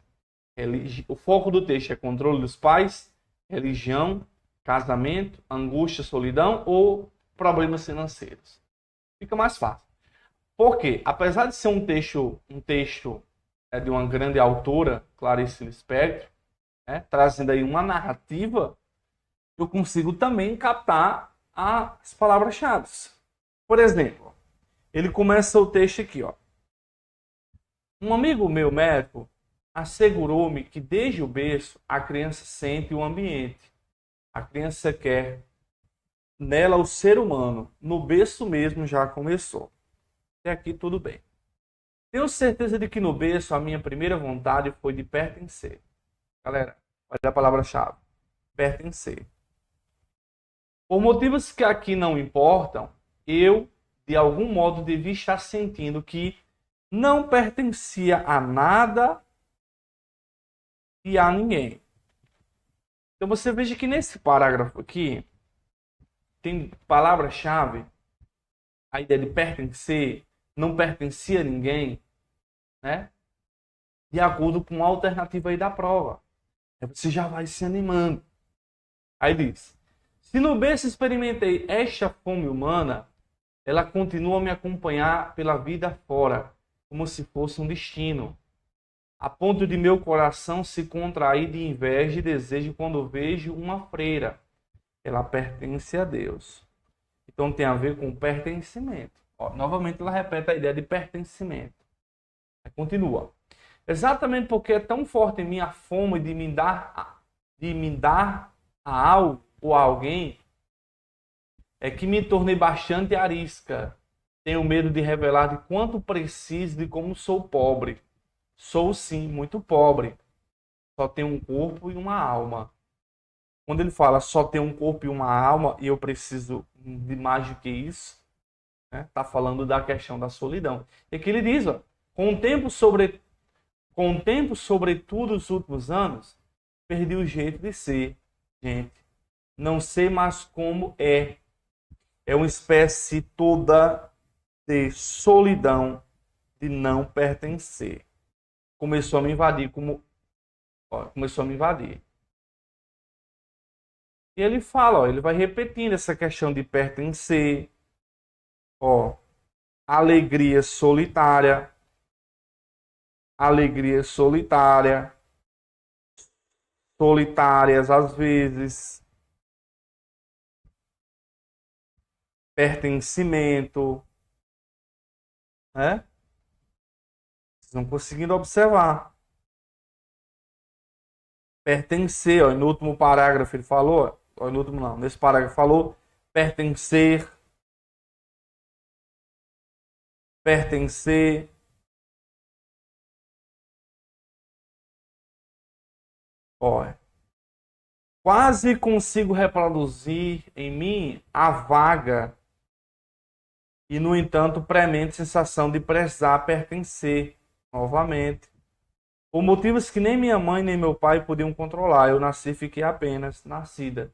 O foco do texto é controle dos pais, religião, casamento, angústia, solidão ou problemas financeiros. Fica mais fácil. Por quê? Apesar de ser um texto de uma grande autora, Clarice Lispector, trazendo aí uma narrativa, eu consigo também captar as palavras-chave. Por exemplo, ele começa o texto aqui, ó. Um amigo meu médico assegurou-me que desde o berço a criança sente o ambiente. A criança quer nela o ser humano. No berço mesmo já começou. Até aqui tudo bem. Tenho certeza de que no berço a minha primeira vontade foi de pertencer. Galera, olha a palavra-chave. Pertencer. Por motivos que aqui não importam, eu, de algum modo, devia estar sentindo que não pertencia a nada e a ninguém. Então você veja que nesse parágrafo aqui tem palavra-chave, a ideia de pertencer, não pertencia a ninguém, né? De acordo com a alternativa aí da prova. Aí você já vai se animando. Aí diz: se no berço experimentei esta fome humana, ela continua a me acompanhar pela vida fora, como se fosse um destino, a ponto de meu coração se contrair de inveja e desejo quando vejo uma freira. Ela pertence a Deus. Então tem a ver com pertencimento. Ó, novamente ela repete a ideia de pertencimento. Aí continua. Exatamente porque é tão forte em mim a fome de me dar a algo ou a alguém, é que me tornei bastante arisca. Tenho medo de revelar de quanto preciso, de como sou pobre. Sou sim, muito pobre. Só tenho um corpo e uma alma. Quando ele fala só tenho um corpo e uma alma e eu preciso de mais do que isso, tá falando da questão da solidão. E aqui ele diz, ó, com o tempo sobretudo os últimos anos, perdi o jeito de ser, gente. Não sei mais como é. É uma espécie toda de solidão, de não pertencer. Começou a me invadir começou a me invadir. E ele fala, ó, ele vai repetindo essa questão de pertencer, ó, alegria solitária, solitárias às vezes, pertencimento, né? Vocês vão conseguindo observar. Pertencer, ó, no último parágrafo ele falou, ó, no último não, nesse parágrafo falou pertencer, Ó, quase consigo reproduzir em mim a vaga e, no entanto, premente sensação de precisar pertencer novamente. Por motivos que nem minha mãe nem meu pai podiam controlar. Eu nasci e fiquei apenas nascida.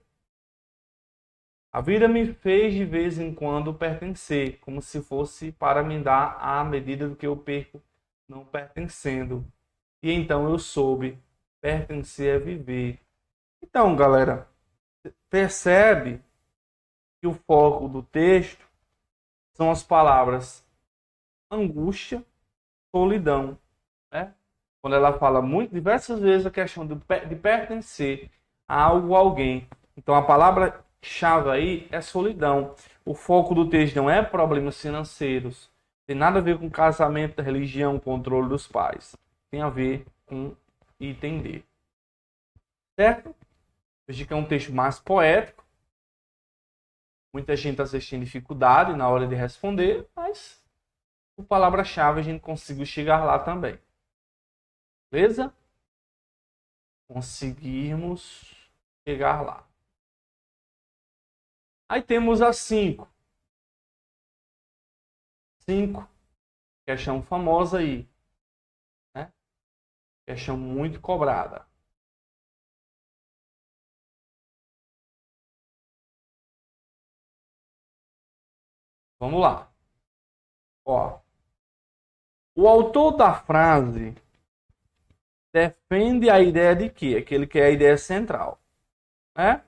A vida me fez de vez em quando pertencer, como se fosse para me dar à medida do que eu perco não pertencendo. E então eu soube pertencer a viver. Então, galera, percebe que o foco do texto são as palavras angústia, solidão, né? Quando ela fala diversas vezes a questão de pertencer a algo ou alguém. Então a palavra-chave aí é solidão. O foco do texto não é problemas financeiros. Tem nada a ver com casamento, religião, controle dos pais. Tem a ver com entender. Certo? Veja que é um texto mais poético. Muita gente às vezes tem dificuldade na hora de responder, mas com palavra-chave a gente conseguiu chegar lá também. Beleza? Conseguimos chegar lá. Aí temos a 5. 5. Questão famosa aí. Né? Questão muito cobrada. Vamos lá. Ó. O autor da frase defende a ideia de quê? Aquele que é a ideia central. Né?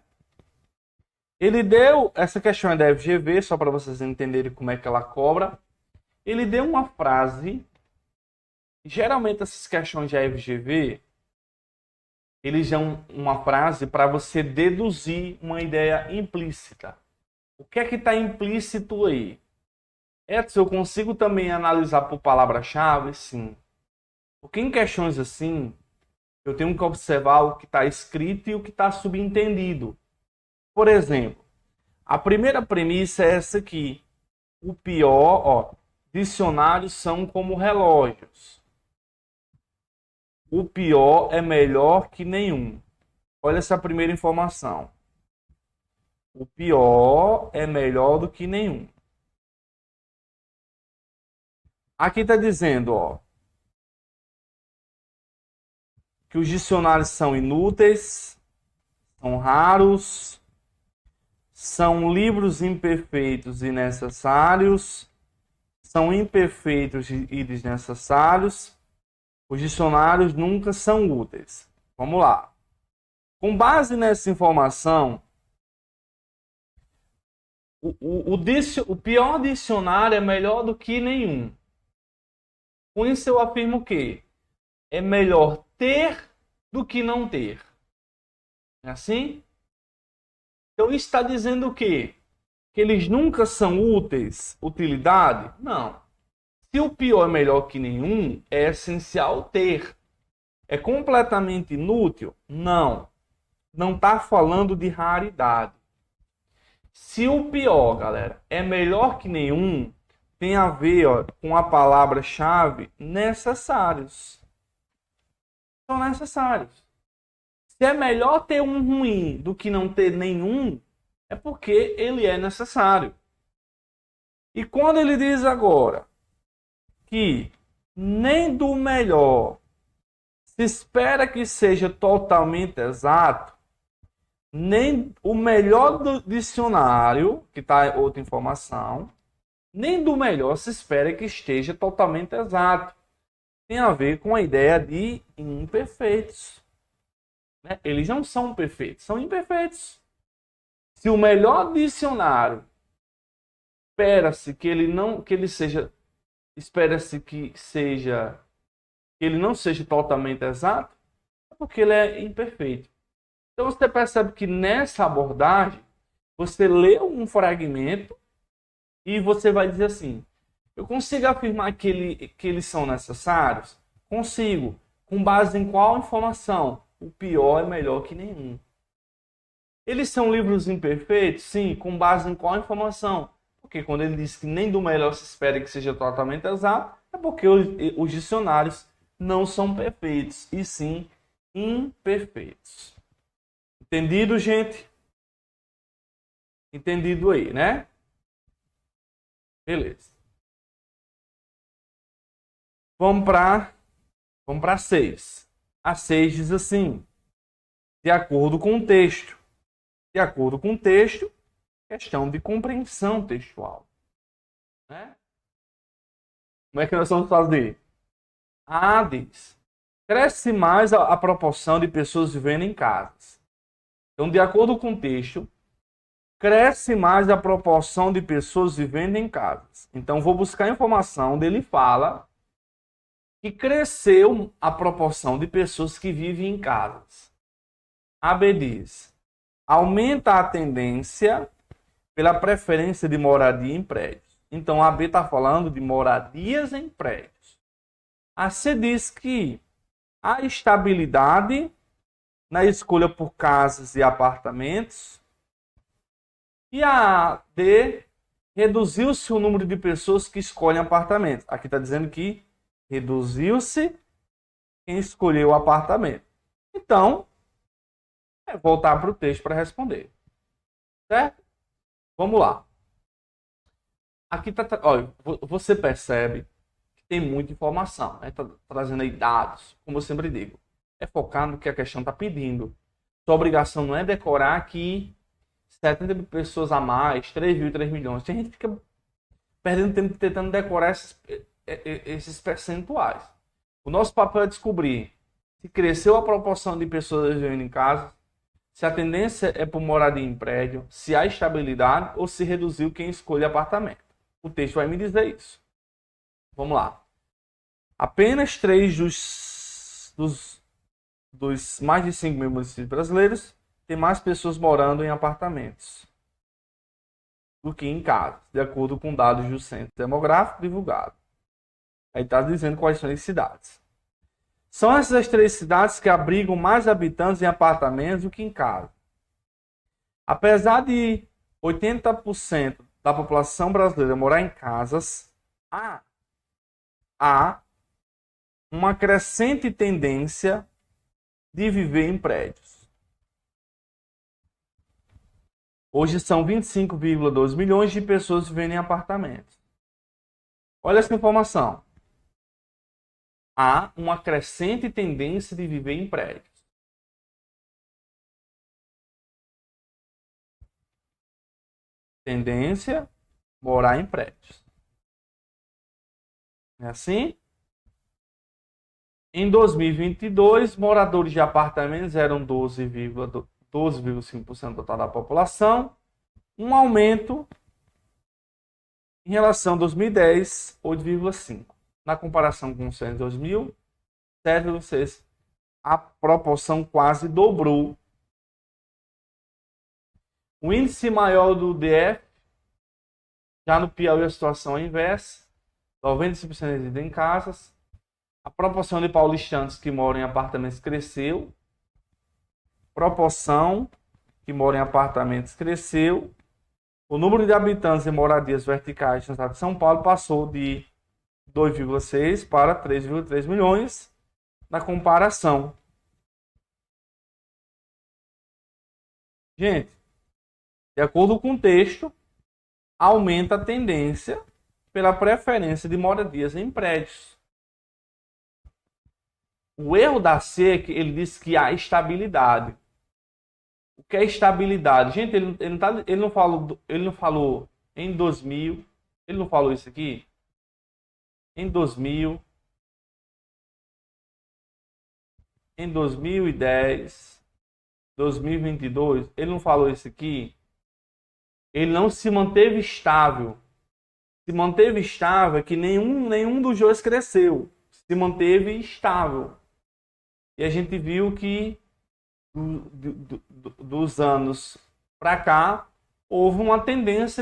Ele deu, essa questão é da FGV, só para vocês entenderem como é que ela cobra. Ele deu uma frase, geralmente essas questões da FGV, eles dão uma frase para você deduzir uma ideia implícita. O que é que está implícito aí? Edson, eu consigo também analisar por palavra-chave? Sim. Porque em questões assim, eu tenho que observar o que está escrito e o que está subentendido. Por exemplo, a primeira premissa é essa aqui. O pior, ó, dicionários são como relógios. O pior é melhor que nenhum. Olha essa primeira informação. O pior é melhor do que nenhum. Aqui está dizendo, ó, que os dicionários são inúteis, são raros, são livros imperfeitos e necessários, são imperfeitos e desnecessários. Os dicionários nunca são úteis. Vamos lá. Com base nessa informação, o pior dicionário é melhor do que nenhum. Com isso eu afirmo que é melhor ter do que não ter. É assim? Então isso está dizendo o quê? Que eles nunca são úteis, utilidade? Não. Se o pior é melhor que nenhum, é essencial ter. É completamente inútil? Não. Não está falando de raridade. Se o pior, galera, é melhor que nenhum, tem a ver, ó, com a palavra-chave necessários. São necessários. Se é melhor ter um ruim do que não ter nenhum, é porque ele é necessário. E quando ele diz agora que nem do melhor se espera que seja totalmente exato, nem o melhor do dicionário, que está outra informação, nem do melhor se espera que esteja totalmente exato. Tem a ver com a ideia de imperfeitos. Né? Eles não são perfeitos, são imperfeitos. Se o melhor dicionário espera-se que ele não seja totalmente exato, é porque ele é imperfeito. Então você percebe que nessa abordagem, você lê um fragmento e você vai dizer assim, eu consigo afirmar que eles são necessários? Consigo. Com base em qual informação? O pior é melhor que nenhum. Eles são livros imperfeitos? Sim. Com base em qual informação? Porque quando ele diz que nem do melhor se espera que seja totalmente exato, é porque os dicionários não são perfeitos, e sim imperfeitos. Entendido, gente? Entendido aí, né? Beleza. Vamos para 6. A 6 diz assim: de acordo com o texto. De acordo com o texto, questão de compreensão textual. Né? Como é que nós vamos fazer? A diz: cresce mais a proporção de pessoas vivendo em casas. Então, de acordo com o texto, cresce mais a proporção de pessoas vivendo em casas. Então, vou buscar a informação onde ele fala que cresceu a proporção de pessoas que vivem em casas. A B diz: aumenta a tendência pela preferência de moradia em prédios. Então, a B está falando de moradias em prédios. A C diz que a estabilidade na escolha por casas e apartamentos. E a D, reduziu-se o número de pessoas que escolhem apartamentos. Aqui está dizendo que reduziu-se quem escolheu o apartamento. Então, é voltar para o texto para responder. Certo? Vamos lá. Aqui está, olha, você percebe que tem muita informação, né? Tá trazendo aí dados, como eu sempre digo. É focar no que a questão está pedindo. Sua obrigação não é decorar aqui 70 mil pessoas a mais, 3 mil, 3 milhões. Tem gente que fica perdendo tempo tentando decorar esses percentuais. O nosso papel é descobrir se cresceu a proporção de pessoas vivendo em casa, se a tendência é por moradia em prédio, se há estabilidade ou se reduziu quem escolhe apartamento. O texto vai me dizer isso. Vamos lá. Apenas 3 dos mais de 5 mil municípios brasileiros tem mais pessoas morando em apartamentos do que em casas, de acordo com dados do Censo Demográfico divulgado. Aí está dizendo quais são as cidades. São essas as 3 cidades que abrigam mais habitantes em apartamentos do que em casa. Apesar de 80% da população brasileira morar em casas, há uma crescente tendência de viver em prédios. Hoje são 25,2 milhões de pessoas vivendo em apartamentos. Olha essa informação. Há uma crescente tendência de viver em prédios. Tendência, morar em prédios. É assim? Em 2022, moradores de apartamentos eram 12,5% do total da população. Um aumento em relação a 2010, 8,5%. Na comparação com o censo de 2000, 7,6%. A proporção quase dobrou. O índice maior do DF, já no Piauí a situação é inversa, 95% residem em casas. A proporção de paulistanos que moram em apartamentos cresceu. Proporção que moram em apartamentos cresceu. O número de habitantes em moradias verticais no estado de São Paulo passou de 2,6 para 3,3 milhões na comparação. Gente, de acordo com o texto, aumenta a tendência pela preferência de moradias em prédios. O erro da C é que ele diz que há estabilidade. O que é estabilidade? Gente, ele não falou em 2000. Ele não falou isso aqui? Em 2000. Em 2010. 2022. Ele não falou isso aqui? Ele não se manteve estável. Se manteve estável é que nenhum dos dois cresceu. Se manteve estável. E a gente viu que dos anos para cá houve uma tendência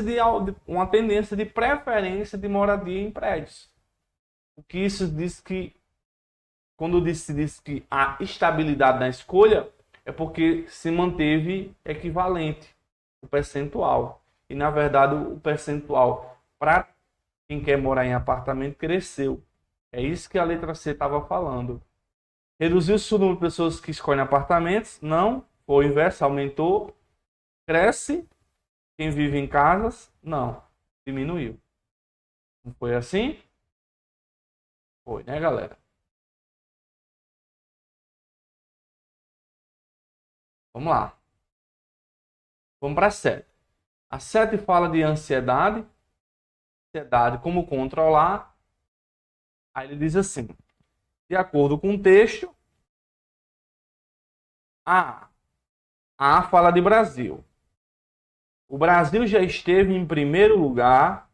de preferência de moradia em prédios. O que isso diz que, quando se diz que há estabilidade na escolha, é porque se manteve equivalente o percentual. E na verdade o percentual para quem quer morar em apartamento cresceu. É isso que a letra C estava falando. Reduziu-se o número de pessoas que escolhem apartamentos? Não. Foi o inverso, aumentou. Cresce quem vive em casas? Não. Diminuiu. Não foi assim? Foi, né, galera? Vamos lá. Vamos para a 7. A 7 fala de ansiedade. Ansiedade, como controlar. Aí ele diz assim, de acordo com o texto, A fala de Brasil. O Brasil já esteve em primeiro lugar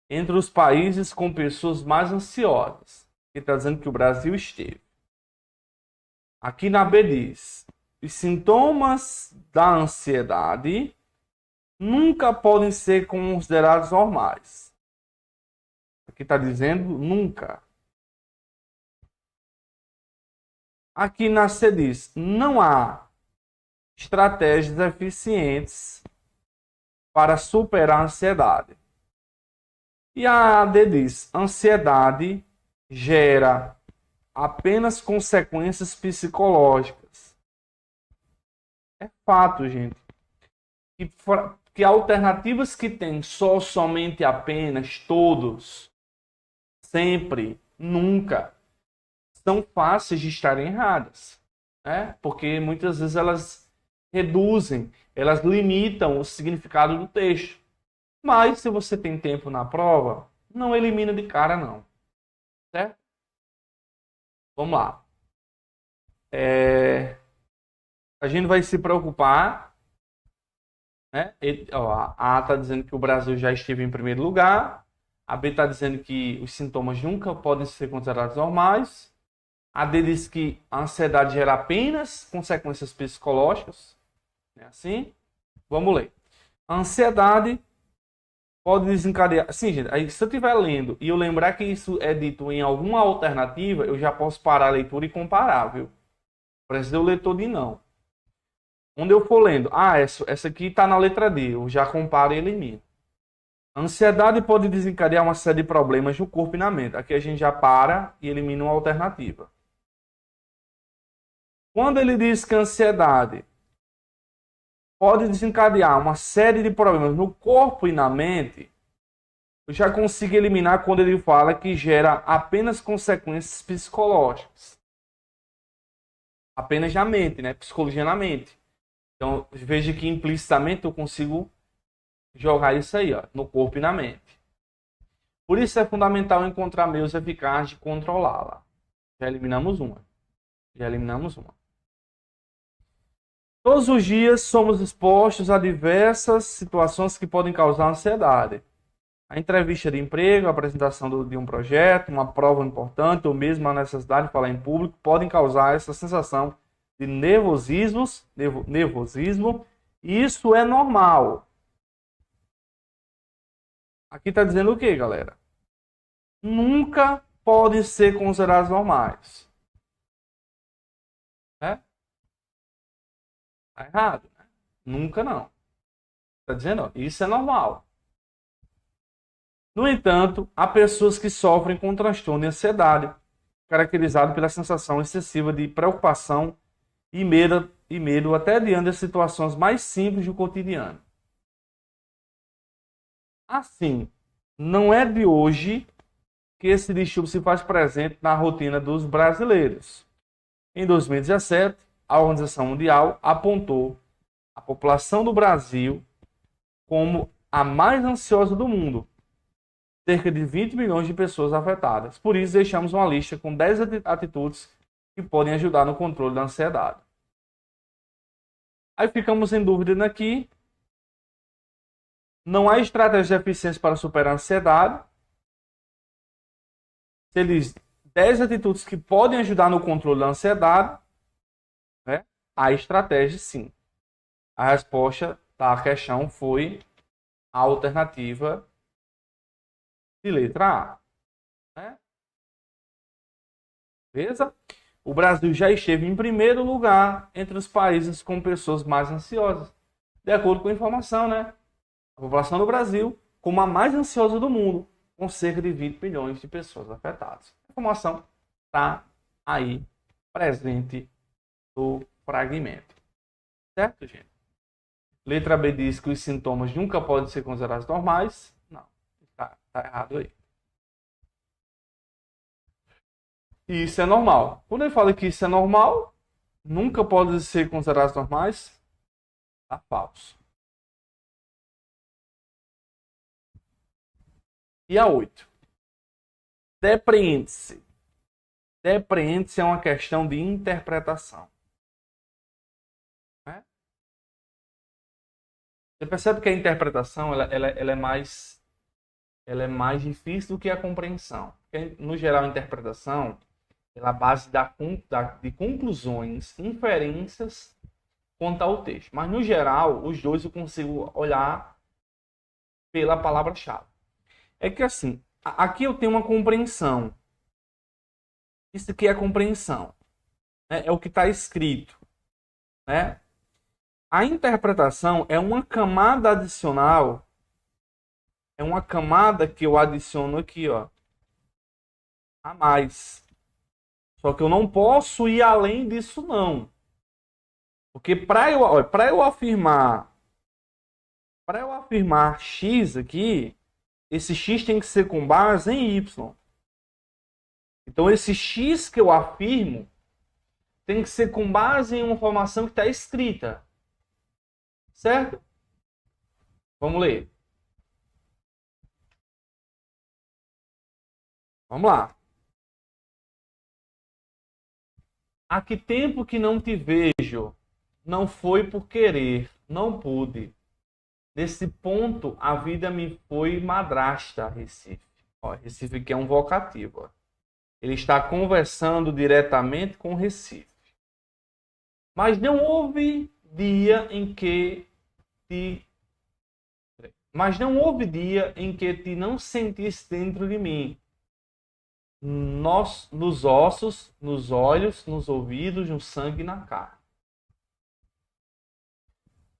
entre os países com pessoas mais ansiosas. Ele está dizendo que o Brasil esteve. Aqui na B diz, os sintomas da ansiedade nunca podem ser considerados normais. Aqui está dizendo nunca. Aqui na C diz, não há estratégias eficientes para superar a ansiedade. E a D diz, ansiedade gera apenas consequências psicológicas. É fato, gente, que alternativas que tem só, somente, apenas, todos, sempre, nunca, são fáceis de estarem erradas, né? Porque muitas vezes elas reduzem, elas limitam o significado do texto. Mas se você tem tempo na prova, não elimina de cara não, certo? Vamos lá. A gente vai se preocupar, né? A A está dizendo que o Brasil já esteve em primeiro lugar. A B está dizendo que os sintomas nunca podem ser considerados normais. A D diz que a ansiedade gera apenas consequências psicológicas. É assim? Vamos ler. A ansiedade pode desencadear... Sim, gente, aí, se eu estiver lendo e eu lembrar que isso é dito em alguma alternativa, eu já posso parar a leitura e comparar, viu? Precisa eu ler todinho, não. Onde eu for lendo, essa aqui está na letra D, eu já comparo e elimino. A ansiedade pode desencadear uma série de problemas no corpo e na mente. Aqui a gente já para e elimina uma alternativa. Quando ele diz que a ansiedade pode desencadear uma série de problemas no corpo e na mente, eu já consigo eliminar quando ele fala que gera apenas consequências psicológicas. Apenas na mente, né? Psicologia na mente. Então, veja que implicitamente eu consigo jogar isso aí, ó, no corpo e na mente. Por isso é fundamental encontrar meios eficazes de controlá-la. Já eliminamos uma. Todos os dias somos expostos a diversas situações que podem causar ansiedade. A entrevista de emprego, a apresentação de um projeto, uma prova importante ou mesmo a necessidade de falar em público podem causar essa sensação de nervosismo. E isso é normal. Aqui está dizendo o que, galera? Nunca podem ser considerados normais. Tá errado, né? Nunca não. Está dizendo, ó, isso é normal. No entanto, há pessoas que sofrem com transtorno de ansiedade, caracterizado pela sensação excessiva de preocupação e medo até diante das situações mais simples do cotidiano. Assim, não é de hoje que esse distúrbio se faz presente na rotina dos brasileiros. Em 2017, a Organização Mundial apontou a população do Brasil como a mais ansiosa do mundo. Cerca de 20 milhões de pessoas afetadas. Por isso, deixamos uma lista com 10 atitudes que podem ajudar no controle da ansiedade. Aí ficamos em dúvida aqui. Não há estratégias eficientes para superar a ansiedade. Se ele diz 10 atitudes que podem ajudar no controle da ansiedade, né? Há estratégias sim. A resposta da questão foi a alternativa de letra A. Né? Beleza? O Brasil já esteve em primeiro lugar entre os países com pessoas mais ansiosas. De acordo com a informação, né? A população do Brasil como a mais ansiosa do mundo, com cerca de 20 milhões de pessoas afetadas. A informação está aí presente do fragmento. Certo, gente? Letra B diz que os sintomas nunca podem ser considerados normais. Não, tá errado aí. E isso é normal. Quando ele fala que isso é normal, nunca pode ser considerados normais, tá falso. E a 8. Depreende-se. Depreende-se é uma questão de interpretação. Né? Você percebe que a interpretação ela é mais difícil do que a compreensão. Porque, no geral, a interpretação ela é a base de conclusões, inferências quanto ao texto. Mas, no geral, os dois eu consigo olhar pela palavra-chave. É que, assim, aqui eu tenho uma compreensão. Isso aqui é a compreensão. Né? É o que está escrito. Né? A interpretação é uma camada adicional. É uma camada que eu adiciono aqui, ó, a mais. Só que eu não posso ir além disso, não. Porque para eu afirmar x aqui, esse x tem que ser com base em y. Então, esse x que eu afirmo tem que ser com base em uma informação que está escrita. Certo? Vamos ler. Vamos lá. Há que tempo que não te vejo, não foi por querer, não pude. Nesse ponto, a vida me foi madrasta, Recife. Ó, Recife aqui é um vocativo. Ó. Ele está conversando diretamente com Recife. Mas não houve dia em que te não sentisse dentro de mim. Nos ossos, nos olhos, nos ouvidos, no sangue e na carne.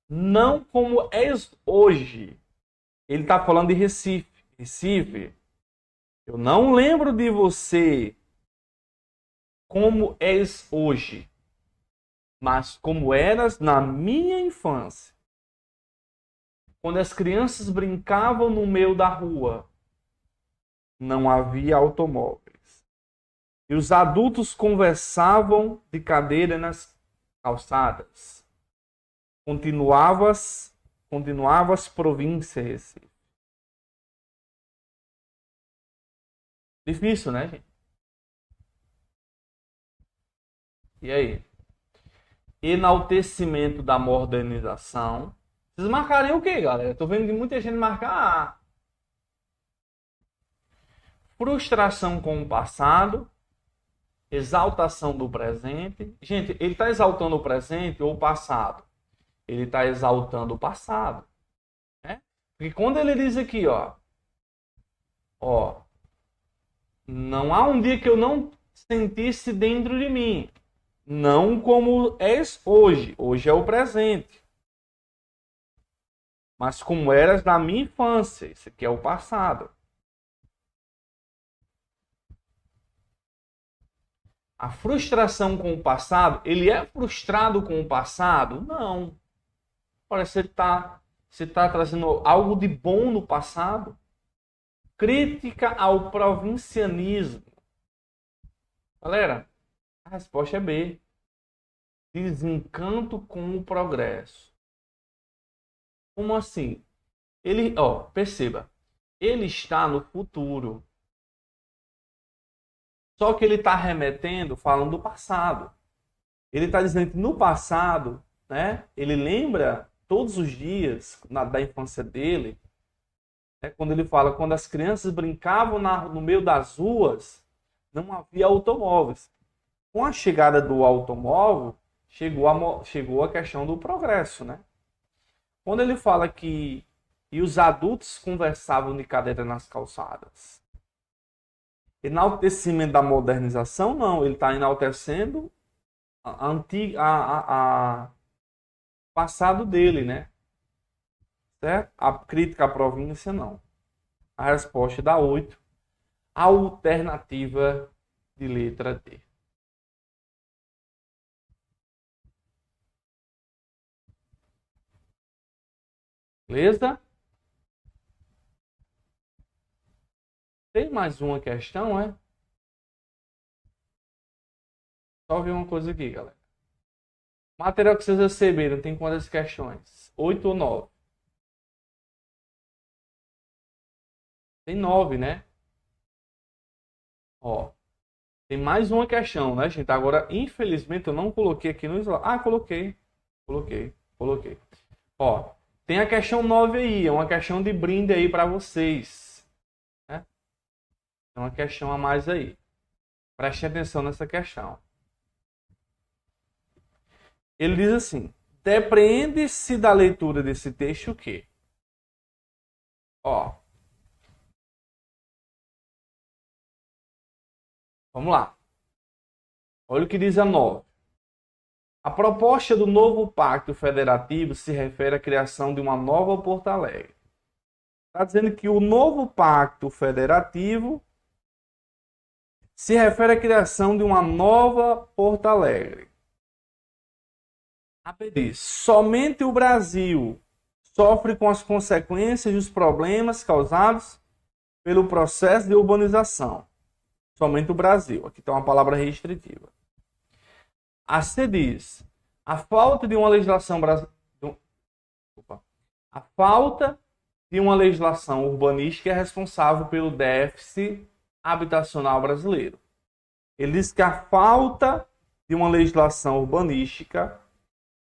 Não como és hoje. Ele está falando de Recife. Recife, eu não lembro de você como és hoje, mas como eras na minha infância. Quando as crianças brincavam no meio da rua, não havia automóveis. E os adultos conversavam de cadeira nas calçadas. Continuavas província, Recife. Difícil, né, gente? E aí? Enaltecimento da modernização. Vocês marcarem o quê, galera? Tô vendo que muita gente marcar. Frustração com o passado. Exaltação do presente. Gente, ele está exaltando o presente ou o passado? Ele está exaltando o passado. Né? Porque quando ele diz aqui, ó, não há um dia que eu não sentisse dentro de mim. Não como és hoje. Hoje é o presente. Mas como eras na minha infância. Isso aqui é o passado. A frustração com o passado, ele é frustrado com o passado? Não. Parece que você está trazendo algo de bom no passado. Crítica ao provincianismo. Galera, a resposta é B. Desencanto com o progresso. Como assim? Perceba. Ele está no futuro. Só que ele está remetendo, falando do passado. Ele está dizendo que no passado, né, ele lembra todos os dias da infância dele, né, quando ele fala, quando as crianças brincavam no meio das ruas, não havia automóveis. Com a chegada do automóvel, chegou a questão do progresso. Né? Quando ele fala que os adultos conversavam de cadeira nas calçadas, enaltecimento da modernização, não. Ele está enaltecendo a passado dele, né? Certo? A crítica à província, não. A resposta dá 8. A alternativa de letra D. Beleza? Tem mais uma questão, é? Só ver uma coisa aqui, galera. O material que vocês receberam tem quantas questões? 8 ou 9? Tem 9, né? Ó. Tem mais uma questão, né, gente? Agora, infelizmente, eu não coloquei aqui no slide. Ah, coloquei. Ó, tem a questão 9 aí. É uma questão de brinde aí para vocês. Né? É uma questão a mais aí. Preste atenção nessa questão. Ele diz assim: depreende-se da leitura desse texto o quê? Ó. Vamos lá. Olha o que diz a 9. A proposta do novo Pacto Federativo se refere à criação de uma nova Porto Alegre. Está dizendo que o novo Pacto Federativo se refere à criação de uma nova Porto Alegre. A B diz: somente o Brasil sofre com as consequências dos problemas causados pelo processo de urbanização. Somente o Brasil. Aqui está uma palavra restritiva. A C diz: a falta de uma legislação urbanística é responsável pelo déficit habitacional brasileiro. Ele diz que a falta de uma legislação urbanística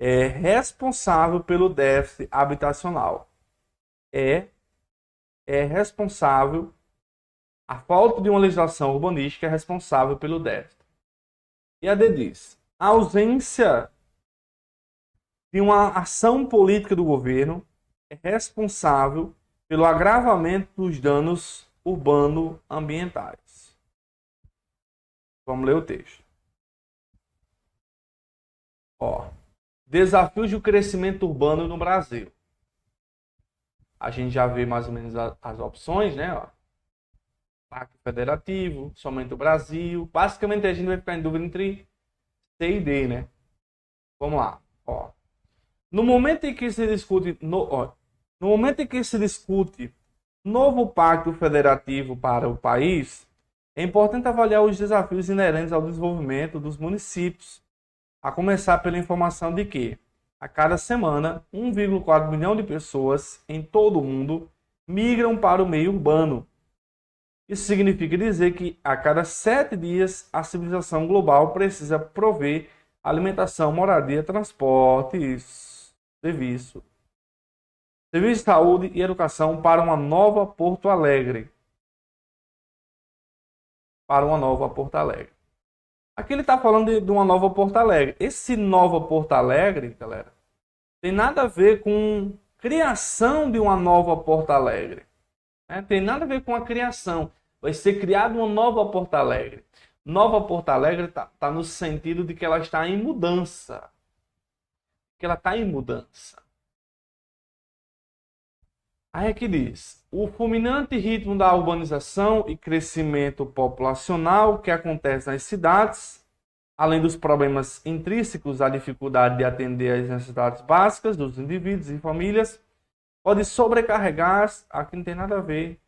é responsável pelo déficit habitacional. A falta de uma legislação urbanística é responsável pelo déficit. E a D diz: a ausência de uma ação política do governo é responsável pelo agravamento dos danos urbano-ambientais. Vamos ler o texto. Ó, desafios do crescimento urbano no Brasil. A gente já vê mais ou menos as opções, né? Ó. Pacto Federativo, somente o Brasil. Basicamente a gente vai ficar em dúvida entre C e D, né? Vamos lá. Ó. No momento em que se discute novo Pacto Federativo para o país, é importante avaliar os desafios inerentes ao desenvolvimento dos municípios, a começar pela informação de que, a cada semana, 1,4 milhão de pessoas em todo o mundo migram para o meio urbano. Isso significa dizer que, a cada 7 dias, a civilização global precisa prover alimentação, moradia, transportes, serviço de saúde e educação para uma nova Porto Alegre. Aqui ele está falando de uma nova Porto Alegre. Esse nova Porto Alegre, galera, tem nada a ver com criação de uma nova Porto Alegre. Né? Tem nada a ver com a criação. Vai ser criada uma nova Porto Alegre. Nova Porto Alegre está no sentido de que ela está em mudança. Aí é que diz: o fulminante ritmo da urbanização e crescimento populacional que acontece nas cidades, além dos problemas intrínsecos à dificuldade de atender às necessidades básicas dos indivíduos e famílias, pode sobrecarregar... Aqui não tem nada a ver.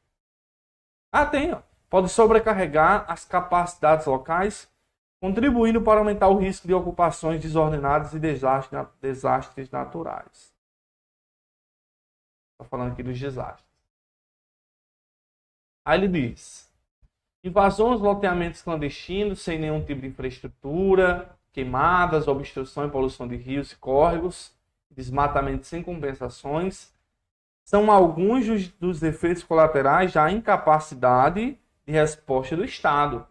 Tem, ó. Pode sobrecarregar as capacidades locais, contribuindo para aumentar o risco de ocupações desordenadas e desastres naturais. Estou falando aqui dos desastres. Aí ele diz: invasões, loteamentos clandestinos, sem nenhum tipo de infraestrutura, queimadas, obstrução e poluição de rios e córregos, desmatamento sem compensações, são alguns dos efeitos colaterais da incapacidade de resposta do Estado,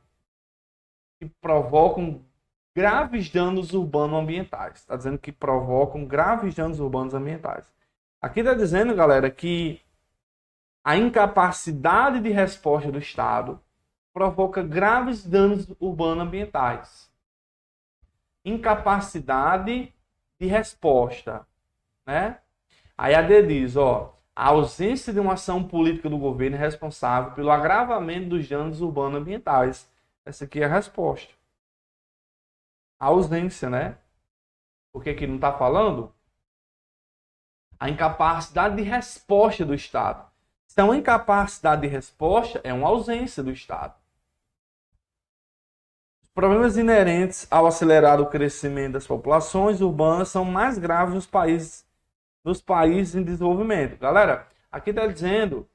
que provocam graves danos urbano-ambientais. Está dizendo que provocam graves danos urbanos-ambientais. Aqui está dizendo, galera, que a incapacidade de resposta do Estado provoca graves danos urbano-ambientais. Incapacidade de resposta, né? Aí a D diz, ó, a ausência de uma ação política do governo é responsável pelo agravamento dos danos urbano-ambientais. Essa aqui é a resposta. A ausência, né? Porque aqui não está falando? A incapacidade de resposta do Estado. Se é uma incapacidade de resposta, é uma ausência do Estado. Os problemas inerentes ao acelerado crescimento das populações urbanas são mais graves nos países em desenvolvimento. Galera, aqui está dizendo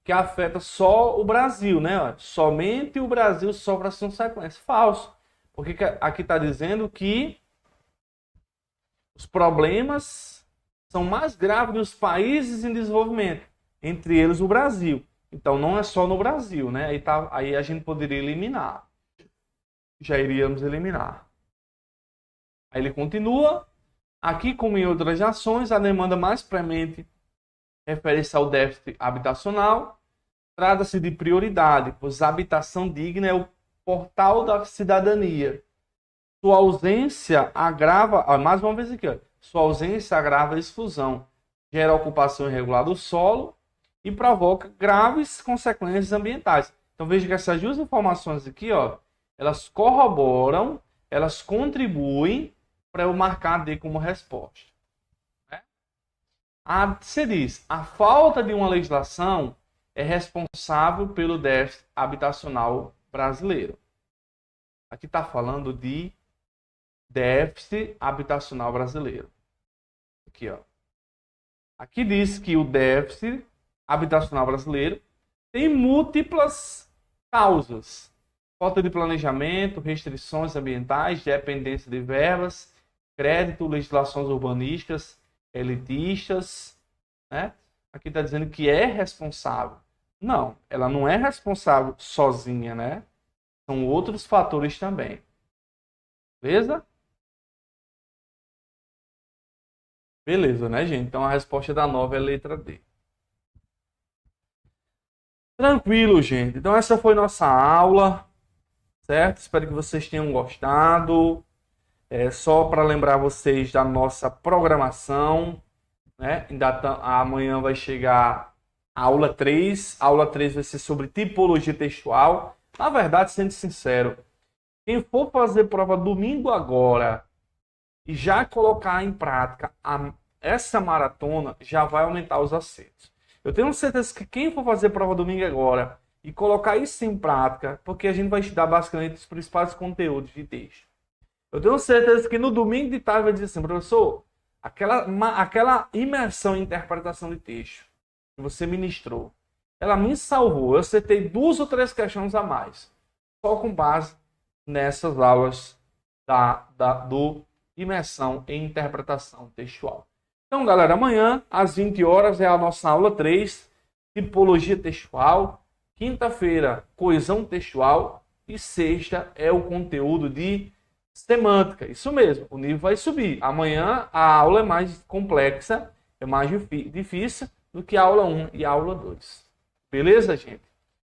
que afeta só o Brasil, né? Somente o Brasil sofre as consequências. Falso. Porque aqui está dizendo que os problemas são mais graves nos países em desenvolvimento, entre eles o Brasil. Então não é só no Brasil, né? Aí a gente poderia eliminar. Já iríamos eliminar. Aí ele continua. Aqui, como em outras ações, a demanda mais premente refere-se ao déficit habitacional. Trata-se de prioridade, pois a habitação digna é o portal da cidadania. Sua ausência agrava, mais uma vez aqui, sua ausência agrava a exclusão, gera ocupação irregular do solo e provoca graves consequências ambientais. Então veja que essas duas informações aqui, elas corroboram, elas contribuem para eu marcar D como resposta. Você diz, a falta de uma legislação é responsável pelo déficit habitacional brasileiro. Aqui está falando de déficit habitacional brasileiro. Aqui, Aqui diz que o déficit habitacional brasileiro tem múltiplas causas. Falta de planejamento, restrições ambientais, dependência de verbas, crédito, legislações urbanísticas, elitistas, né? Aqui está dizendo que é responsável. Não, ela não é responsável sozinha, né? São outros fatores também. Beleza? Beleza, né, gente? Então a resposta da 9 é a letra D. Tranquilo, gente. Então essa foi nossa aula, certo? Espero que vocês tenham gostado. Só para lembrar vocês da nossa programação, né? Amanhã vai chegar a aula 3. A aula 3 vai ser sobre tipologia textual. Na verdade, sendo sincero, quem for fazer prova domingo agora e já colocar em prática essa maratona, já vai aumentar os acertos. Eu tenho certeza que quem for fazer prova domingo agora e colocar isso em prática, porque a gente vai estudar basicamente os principais conteúdos de texto. Eu tenho certeza que no domingo de tarde vai dizer assim, professor, aquela imersão em interpretação de texto que você ministrou, ela me salvou. Eu acertei 2 ou 3 questões a mais, só com base nessas aulas do imersão em interpretação textual. Então, galera, amanhã às 20 horas é a nossa aula 3, tipologia textual. Quinta-feira, coesão textual. E sexta é o conteúdo de semântica. Isso mesmo, o nível vai subir. Amanhã a aula é mais complexa, é mais difícil do que a aula 1 e a aula 2. Beleza, gente?